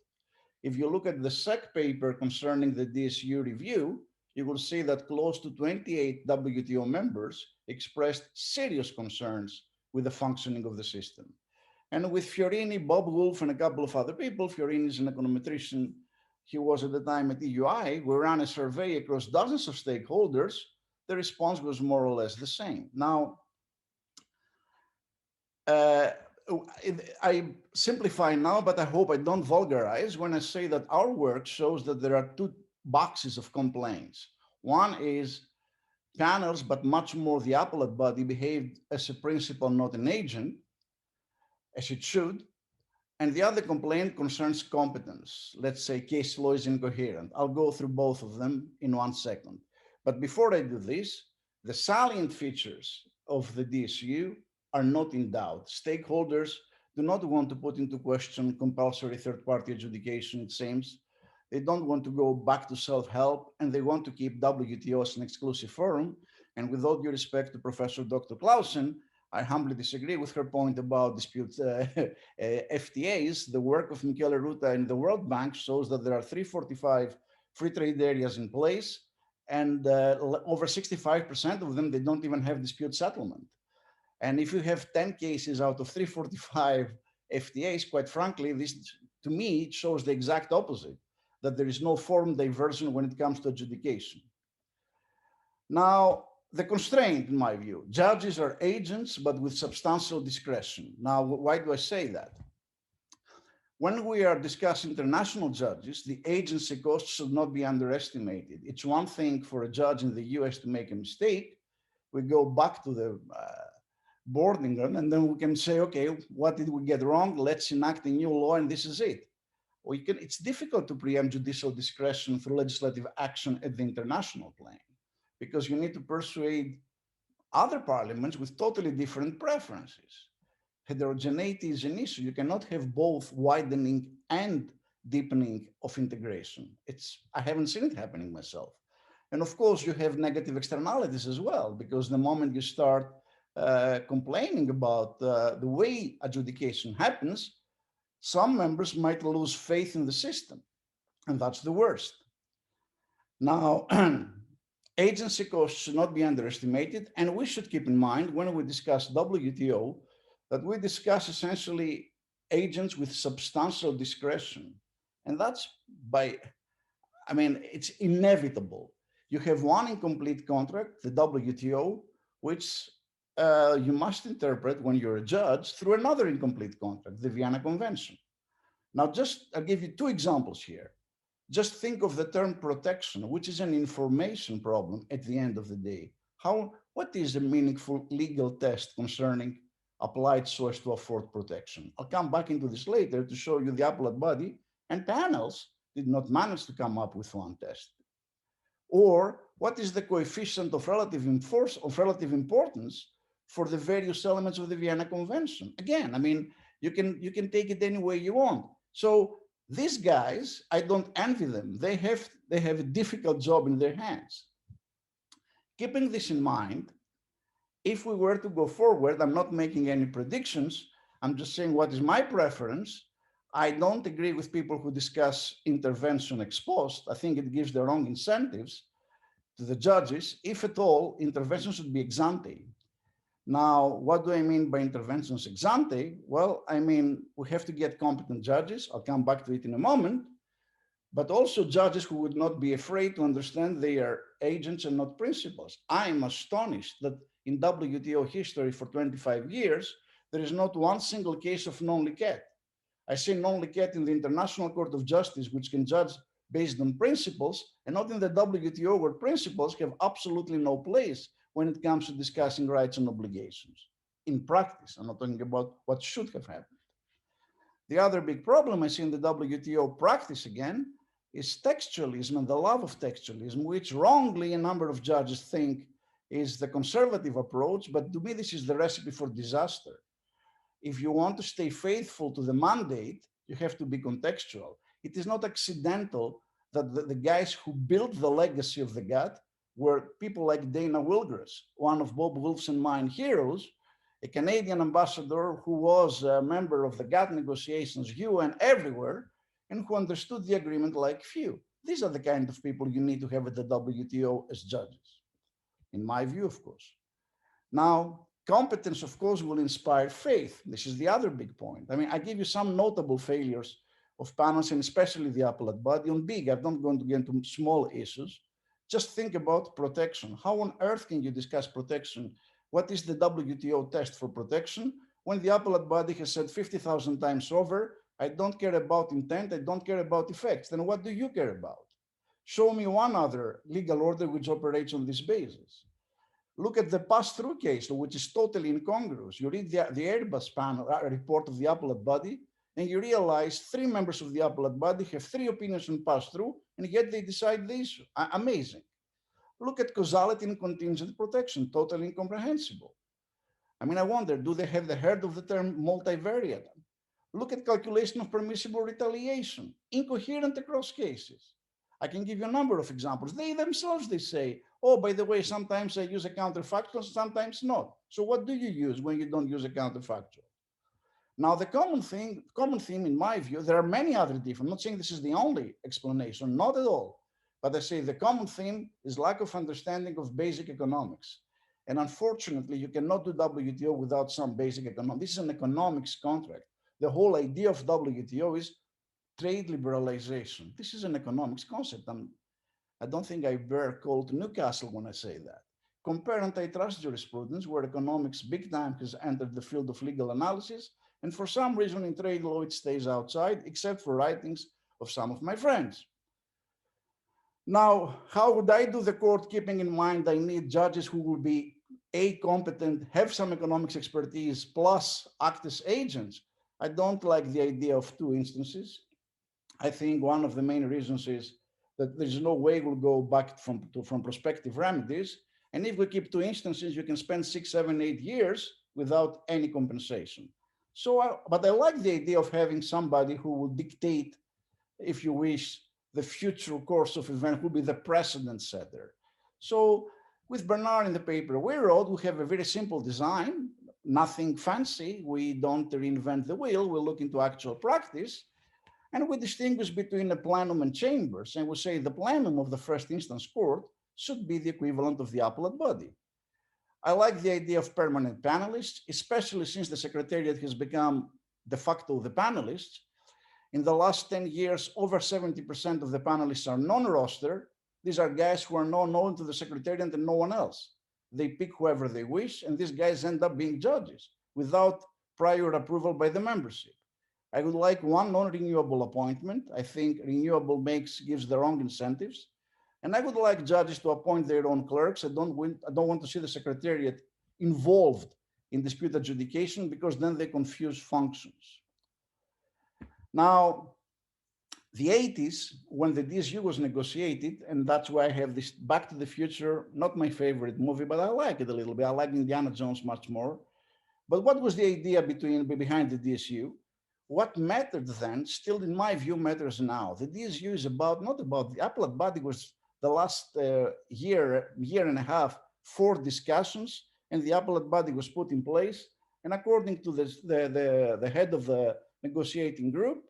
If you look at the SEC paper concerning the DSU review, you will see that close to 28 WTO members expressed serious concerns with the functioning of the system. And with Fiorini, Bob Wolf, and a couple of other people, Fiorini is an econometrician, he was at the time at EUI, we ran a survey across dozens of stakeholders. The response was more or less the same. Now, I simplify now, but I hope I don't vulgarize when I say that our work shows that there are two boxes of complaints. One is panels, but much more the appellate body behaved as a principal, not an agent, as it should. And the other complaint concerns competence. Let's say case law is incoherent. I'll go through both of them in 1 second. But before I do this, the salient features of the DSU are not in doubt. Stakeholders do not want to put into question compulsory third-party adjudication, it seems. They don't want to go back to self-help, and they want to keep WTO as an exclusive forum. And with all due respect to Professor Dr. Claussen, I humbly disagree with her point about dispute FTAs. The work of Michele Ruta in the World Bank shows that there are 345 free trade areas in place, and over 65% of them, they don't even have dispute settlement. And if you have 10 cases out of 345 FTAs, quite frankly, this, to me, it shows the exact opposite, that there is no forum diversion when it comes to adjudication. Now, the constraint, in my view, judges are agents, but with substantial discretion. Now, why do I say that? When we are discussing international judges, the agency cost should not be underestimated. It's one thing for a judge in the US to make a mistake. We go back to the boarding room, and then we can say, okay, what did we get wrong? Let's enact a new law, and this is it. It's difficult to preempt judicial discretion through legislative action at the international plane, because you need to persuade other parliaments with totally different preferences. Heterogeneity is an issue. You cannot have both widening and deepening of integration. I haven't seen it happening myself. And of course, you have negative externalities as well, because the moment you start complaining about the way adjudication happens, some members might lose faith in the system, and that's the worst. Now, agency costs should not be underestimated, and we should keep in mind when we discuss WTO that we discuss essentially agents with substantial discretion. And that's it's inevitable. You have one incomplete contract, the WTO, which you must interpret when you're a judge through another incomplete contract, the Vienna Convention. Now, I'll give you two examples here. Just think of the term protection, which is an information problem at the end of the day. What is a meaningful legal test concerning applied so as to afford protection? I'll come back into this later to show you the appellate body and panels did not manage to come up with one test. Or what is the coefficient of relative importance for the various elements of the Vienna Convention? Again, you can take it any way you want. So these guys, I don't envy them. They have a difficult job in their hands. Keeping this in mind, if we were to go forward, I'm not making any predictions. I'm just saying what is my preference. I don't agree with people who discuss intervention ex post. I think it gives the wrong incentives to the judges. If at all, intervention should be ex ante. Now, what do I mean by interventions ex ante? Well, we have to get competent judges. I'll come back to it in a moment, but also judges who would not be afraid to understand they are agents and not principals. I'm astonished that in WTO history for 25 years, there is not one single case of non-liquet. I say non-liquet in the International Court of Justice, which can judge based on principles, and not in the WTO, where principles have absolutely no place when it comes to discussing rights and obligations. In practice, I'm not talking about what should have happened. The other big problem I see in the WTO practice, again, is textualism and the love of textualism, which wrongly a number of judges think is the conservative approach, but to me, this is the recipe for disaster. If you want to stay faithful to the mandate, you have to be contextual. It is not accidental that the guys who built the legacy of the GATT were people like Dana Wilgers, one of Bob Wolf's and mine heroes, a Canadian ambassador who was a member of the GATT negotiations, UN, everywhere, and who understood the agreement like few. These are the kind of people you need to have at the WTO as judges, in my view, of course. Now, competence, of course, will inspire faith. This is the other big point. I mean, I give you some notable failures of panels, and especially the appellate body on big. I'm not going to get into small issues. Just think about protection. How on earth can you discuss protection? What is the WTO test for protection when the appellate body has said 50,000 times over, I don't care about intent, I don't care about effects? Then what do you care about? Show me one other legal order which operates on this basis. Look at the pass-through case, which is totally incongruous. You read the Airbus panel report of the appellate body, and you realize 3 members of the appellate body have 3 opinions on pass-through, and yet they decide the issue. Amazing. Look at causality and contingent protection, totally incomprehensible. I mean, I wonder, do they have the heard of the term multivariate? Look at calculation of permissible retaliation, incoherent across cases. I can give you a number of examples. They themselves, they say, oh, by the way, sometimes I use a counterfactual, sometimes not. So what do you use when you don't use a counterfactual? Now, the common theme, in my view, there are many other different, I'm not saying this is the only explanation, not at all. But I say the common theme is lack of understanding of basic economics. And unfortunately, you cannot do WTO without some basic economics. This is an economics contract. The whole idea of WTO is trade liberalization. This is an economics concept. I don't think I bear cold Newcastle when I say that. Compare antitrust jurisprudence, where economics big time has entered the field of legal analysis, and for some reason in trade law it stays outside, except for writings of some of my friends. Now, how would I do the court, keeping in mind I need judges who will be A, competent, have some economics expertise, plus act as agents? I don't like the idea of 2 instances. I think one of the main reasons is that there's no way we'll go back from prospective remedies. And if we keep 2 instances, you can spend 6, 7, 8 years without any compensation. So, but I like the idea of having somebody who will dictate, if you wish, the future course of event, will be the precedent setter. So with Bernard in the paper we wrote, we have a very simple design, nothing fancy. We don't reinvent the wheel. We look into actual practice, and we distinguish between the plenum and chambers. And we say the plenum of the first instance court should be the equivalent of the appellate body. I like the idea of permanent panelists, especially since the Secretariat has become de facto the panelists. In the last 10 years, over 70% of the panelists are non-roster. These are guys who are not known to the Secretariat and no one else. They pick whoever they wish, and these guys end up being judges without prior approval by the membership. I would like one non-renewable appointment. I think renewable gives the wrong incentives. And I would like judges to appoint their own clerks. I don't want to see the Secretariat involved in dispute adjudication, because then they confuse functions. Now, the 80s, when the DSU was negotiated, and that's why I have this Back to the Future, not my favorite movie, but I like it a little bit. I like Indiana Jones much more. But what was the idea behind the DSU? What mattered then, still in my view, matters now. The DSU is not about the appellate body. Was the last year and a half, 4 discussions, and the appellate body was put in place. And according to the head of the negotiating group,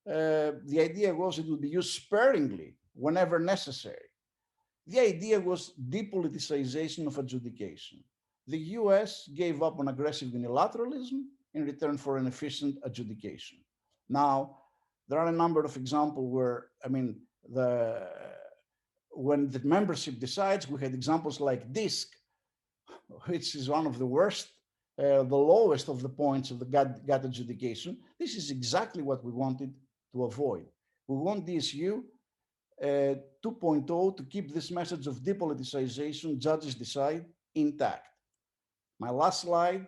the idea was it would be used sparingly whenever necessary. The idea was depoliticization of adjudication. The US gave up on aggressive unilateralism in return for an efficient adjudication. Now, there are a number of examples where, I mean, when the membership decides, we had examples like DISC, which is one of the worst, the lowest of the points of the GATT adjudication. This is exactly what we wanted to avoid. We want DSU 2.0 to keep this message of depoliticization, judges decide, intact. My last slide,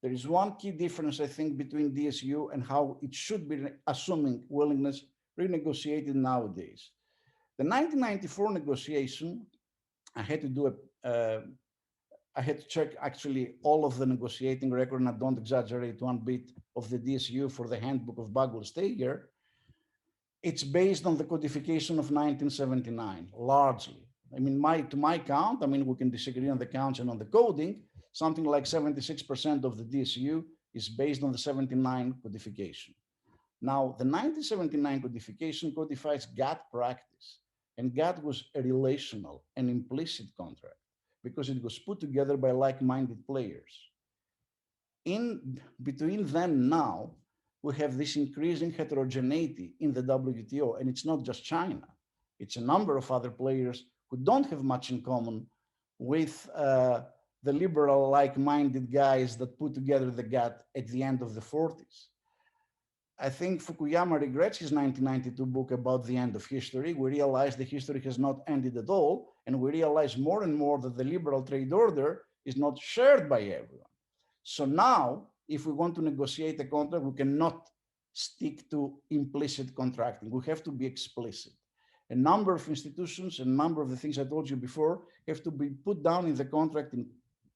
there is one key difference, I think, between DSU and how it should be, assuming willingness, renegotiated nowadays. The 1994 negotiation, I had to check actually all of the negotiating record, and I don't exaggerate one bit, of the DSU for the handbook of Bagwell-Steger. it's based on the codification of 1979, largely. I mean, to my count, I mean, we can disagree on the counts and on the coding, something like 76% of the DSU is based on the 79 codification. Now, the 1979 codification codifies GATT practice, and GATT was a relational and implicit contract because it was put together by like-minded players. In between then and now, we have this increasing heterogeneity in the WTO, and it's not just China. It's a number of other players who don't have much in common with the liberal like-minded guys that put together the GATT at the end of the 40s. I think Fukuyama regrets his 1992 book about the end of history. We realize the history has not ended at all, and we realize more and more that the liberal trade order is not shared by everyone. So now, if we want to negotiate a contract, we cannot stick to implicit contracting. We have to be explicit. A number of institutions, a number of the things I told you before, have to be put down in the contract in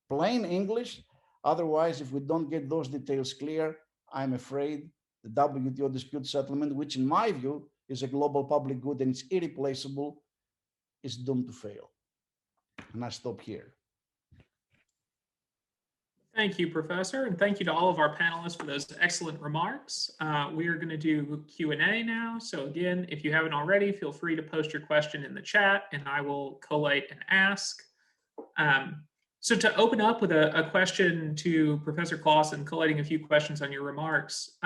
plain English. Otherwise, if we don't get those details clear, I'm afraid the WTO dispute settlement, which in my view is a global public good and it's irreplaceable, is doomed to fail. And I stop here. Thank you, Professor, and thank you to all of our panelists for those excellent remarks. We are going to do Q&A now. So again, if you haven't already, feel free to post your question in the chat and I will collate and ask. So to open up with a question to Professor Claussen, collating a few questions on your remarks,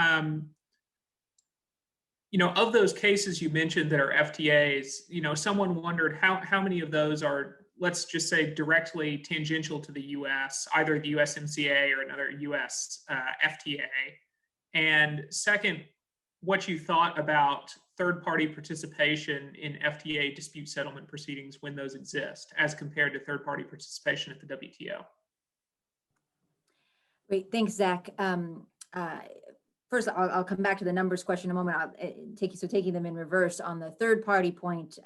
you know, of those cases you mentioned that are FTAs, you know, someone wondered how many of those are, let's just say, directly tangential to the US, either the USMCA or another US FTA. And second, what you thought about third-party participation in FTA dispute settlement proceedings when those exist, as compared to third-party participation at the WTO. Great, thanks, Zach. First, I'll come back to the numbers question in a moment. Taking them in reverse on the third-party point,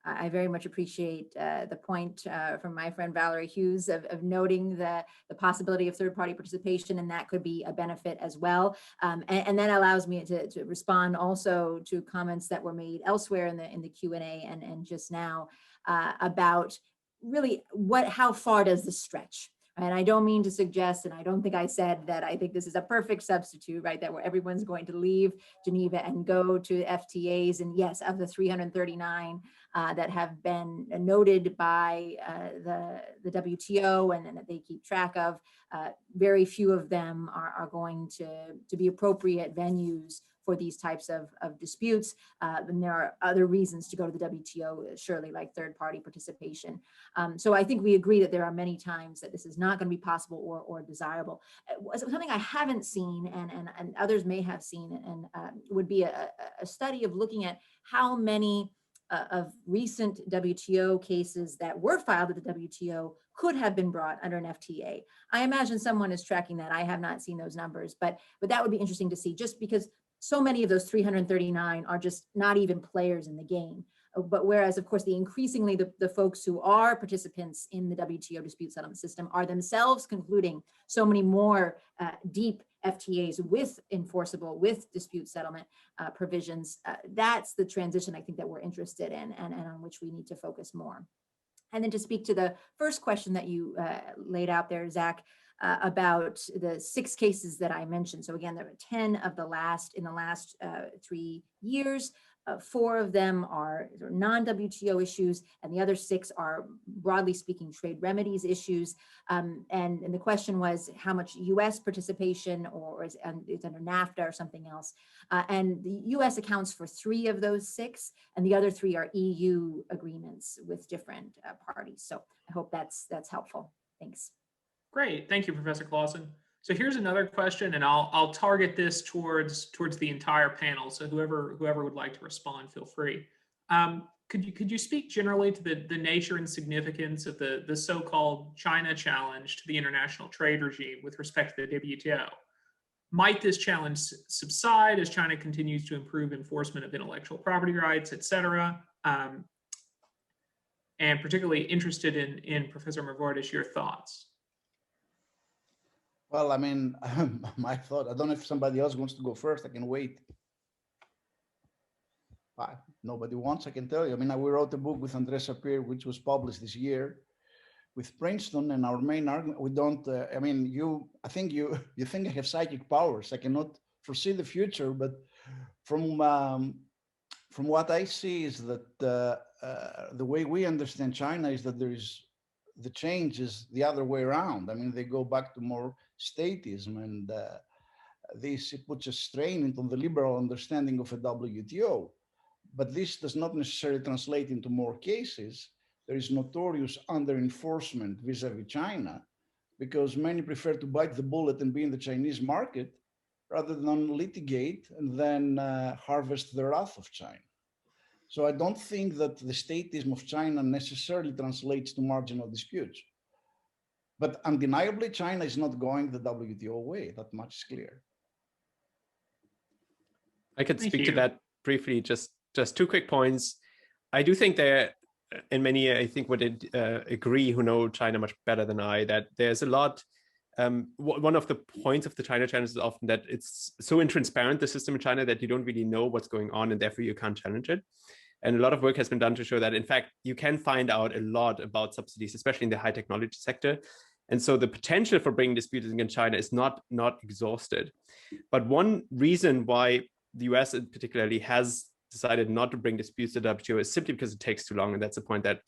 I very much appreciate the point from my friend Valerie Hughes of noting the possibility of third-party participation, and that could be a benefit as well. And that allows me to respond also to comments that were made elsewhere in the Q&A and just now about really how far does this stretch? And I don't mean to suggest, and I don't think I said that I think this is a perfect substitute, right? That where everyone's going to leave Geneva and go to FTAs. And yes, of the 339 that have been noted by the WTO and that they keep track of, very few of them are going to be appropriate venues for these types of disputes. And there are other reasons to go to the WTO, surely, like third-party participation. So I think we agree that there are many times that this is not going to be possible or desirable. Something I haven't seen and others may have seen and would be a study of looking at how many of recent WTO cases that were filed at the WTO could have been brought under an FTA. I imagine someone is tracking that. I have not seen those numbers, but that would be interesting to see, just because so many of those 339 are just not even players in the game. But whereas, of course, increasingly the folks who are participants in the WTO dispute settlement system are themselves concluding so many more deep FTAs with dispute settlement provisions. That's the transition I think that we're interested in and on which we need to focus more. And then to speak to the first question that you laid out there, Zach, about the 6 cases that I mentioned. So again, there were 10 of the last 3 years. 4 of them are non-WTO issues, and the other 6 are, broadly speaking, trade remedies issues. And the question was how much U.S. participation, or is it's under NAFTA or something else. And the U.S. accounts for 3 of those 6, and the other 3 are EU agreements with different parties. So I hope that's helpful. Thanks. Great, thank you, Professor Claussen. So here's another question, and I'll target this towards the entire panel. So whoever would like to respond, feel free. Could you speak generally to the nature and significance of the so-called China challenge to the international trade regime with respect to the WTO? Might this challenge subside as China continues to improve enforcement of intellectual property rights, et cetera? And particularly interested in Professor Mavroidis, your thoughts. Well, I mean, my thought, I don't know if somebody else wants to go first. I can wait. Nobody wants, I can tell you. I mean, we wrote a book with Andres Sapir, which was published this year with Princeton, and our main argument, we don't, I mean, I think you think I have psychic powers. I cannot foresee the future, but from what I see is that the way we understand China is that the change is the other way around. I mean, they go back to more statism, and this puts a strain into the liberal understanding of a WTO. But this does not necessarily translate into more cases. There is notorious under-enforcement vis-a-vis China, because many prefer to bite the bullet and be in the Chinese market rather than litigate and then harvest the wrath of China. So I don't think that the statism of China necessarily translates to marginal disputes. But undeniably, China is not going the WTO way. That much is clear. I could speak to that briefly, just 2 quick points. I do think there, and many I think would agree who know China much better than I, that there's a lot. One of the points of the China challenge is often that it's so intransparent, the system in China, that you don't really know what's going on, and therefore you can't challenge it. And a lot of work has been done to show that, in fact, you can find out a lot about subsidies, especially in the high technology sector. And so the potential for bringing disputes against China is not exhausted. But one reason why the US particularly has decided not to bring disputes to the WTO is simply because it takes too long. And that's a point that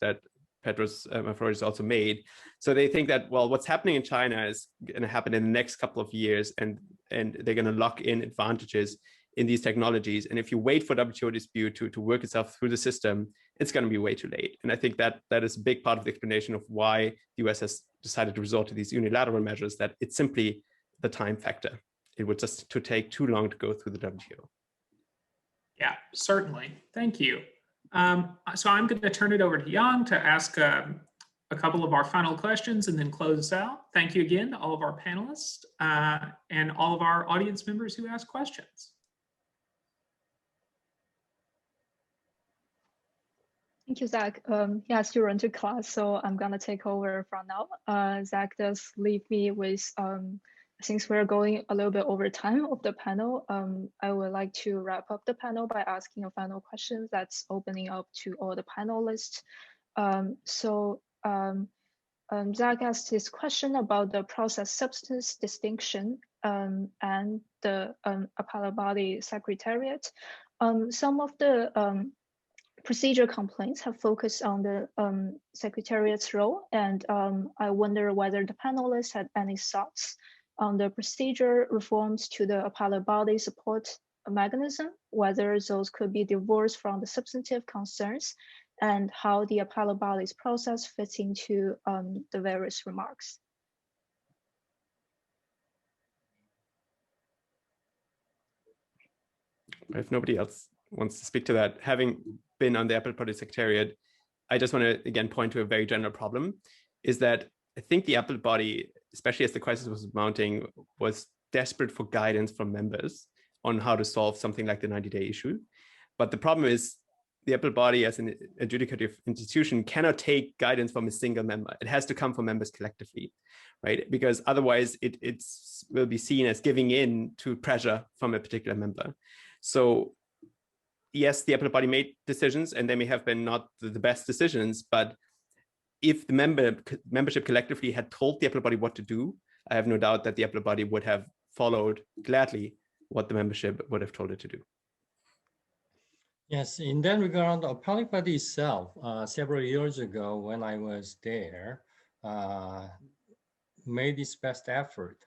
Petros Mavroidis also made. So they think that, well, what's happening in China is going to happen in the next couple of years, and they're going to lock in advantages in these technologies. And if you wait for WTO dispute to work itself through the system, it's going to be way too late. And I think that is a big part of the explanation of why the US has decided to resort to these unilateral measures, that it's simply the time factor. It would just take too long to go through the WTO. Yeah, certainly. Thank you. So I'm going to turn it over to Yang to ask a couple of our final questions and then close out. Thank you again to all of our panelists and all of our audience members who asked questions. Thank you, Zach. He has to run to class, so I'm gonna take over from now. Zach does leave me with, since we're going a little bit over time of the panel, I would like to wrap up the panel by asking a final question that's opening up to all the panelists. Zach asked this question about the process substance distinction and the appellate body secretariat. Some of the procedure complaints have focused on the secretariat's role, and I wonder whether the panelists had any thoughts on the procedure reforms to the appellate body support mechanism, whether those could be divorced from the substantive concerns, and how the appellate body's process fits into the various remarks. If nobody else wants to speak to that, having been on the appellate body secretariat, I just want to again point to a very general problem, is that I think the appellate body, especially as the crisis was mounting, was desperate for guidance from members on how to solve something like the 90-day issue. But the problem is the appellate body as an adjudicative institution cannot take guidance from a single member. It has to come from members collectively, right? Because otherwise it will be seen as giving in to pressure from a particular member. So yes, the appellate body made decisions, and they may have been not the best decisions, but if the membership collectively had told the appellate body what to do, I have no doubt that the appellate body would have followed gladly what the membership would have told it to do. Yes, in that regard, the appellate body itself, several years ago when I was there, made its best effort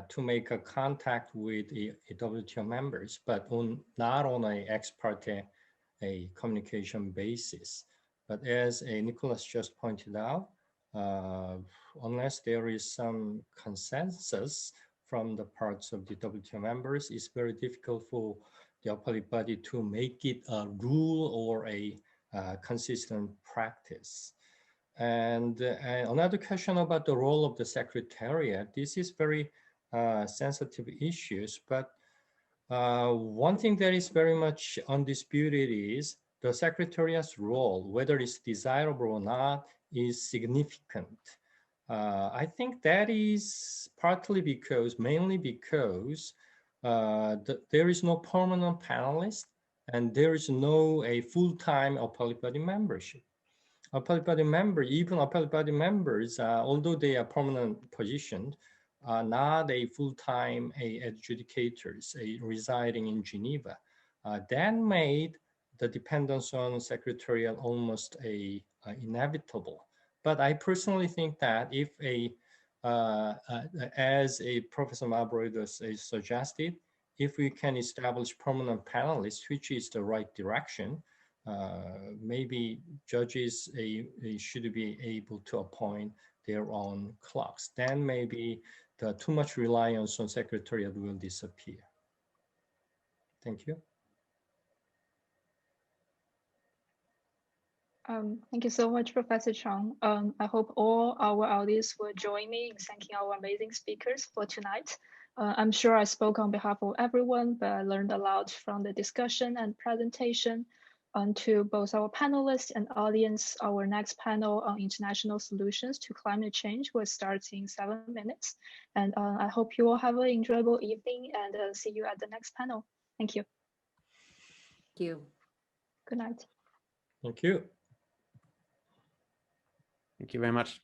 to make a contact with the WTO members, but not on an ex parte communication basis. But as Nicolas just pointed out, unless there is some consensus from the parts of the WTO members, it's very difficult for the appellate body to make it a rule or a consistent practice. And another question about the role of the secretariat. This is very sensitive issues, but one thing that is very much undisputed is the secretariat's role, whether it's desirable or not, is significant. I think that is mainly because there is no permanent panelist and there is no a full-time appellate body membership. Appellate body member, even appellate body members, although they are permanent positioned, are not a full-time adjudicators residing in Geneva. That made the dependence on secretarial almost inevitable. But I personally think that if as Professor Mavroidis suggested, if we can establish permanent panelists, which is the right direction, maybe judges should be able to appoint their own clerks. Then maybe the too much reliance on secretariat will disappear. Thank you. Thank you so much, Professor Chang. I hope all our audience will join me in thanking our amazing speakers for tonight. I'm sure I spoke on behalf of everyone, but I learned a lot from the discussion and presentation. To both our panelists and audience, our next panel on international solutions to climate change will start in 7 minutes. And I hope you all have an enjoyable evening and see you at the next panel. Thank you. Thank you. Good night. Thank you. Thank you very much.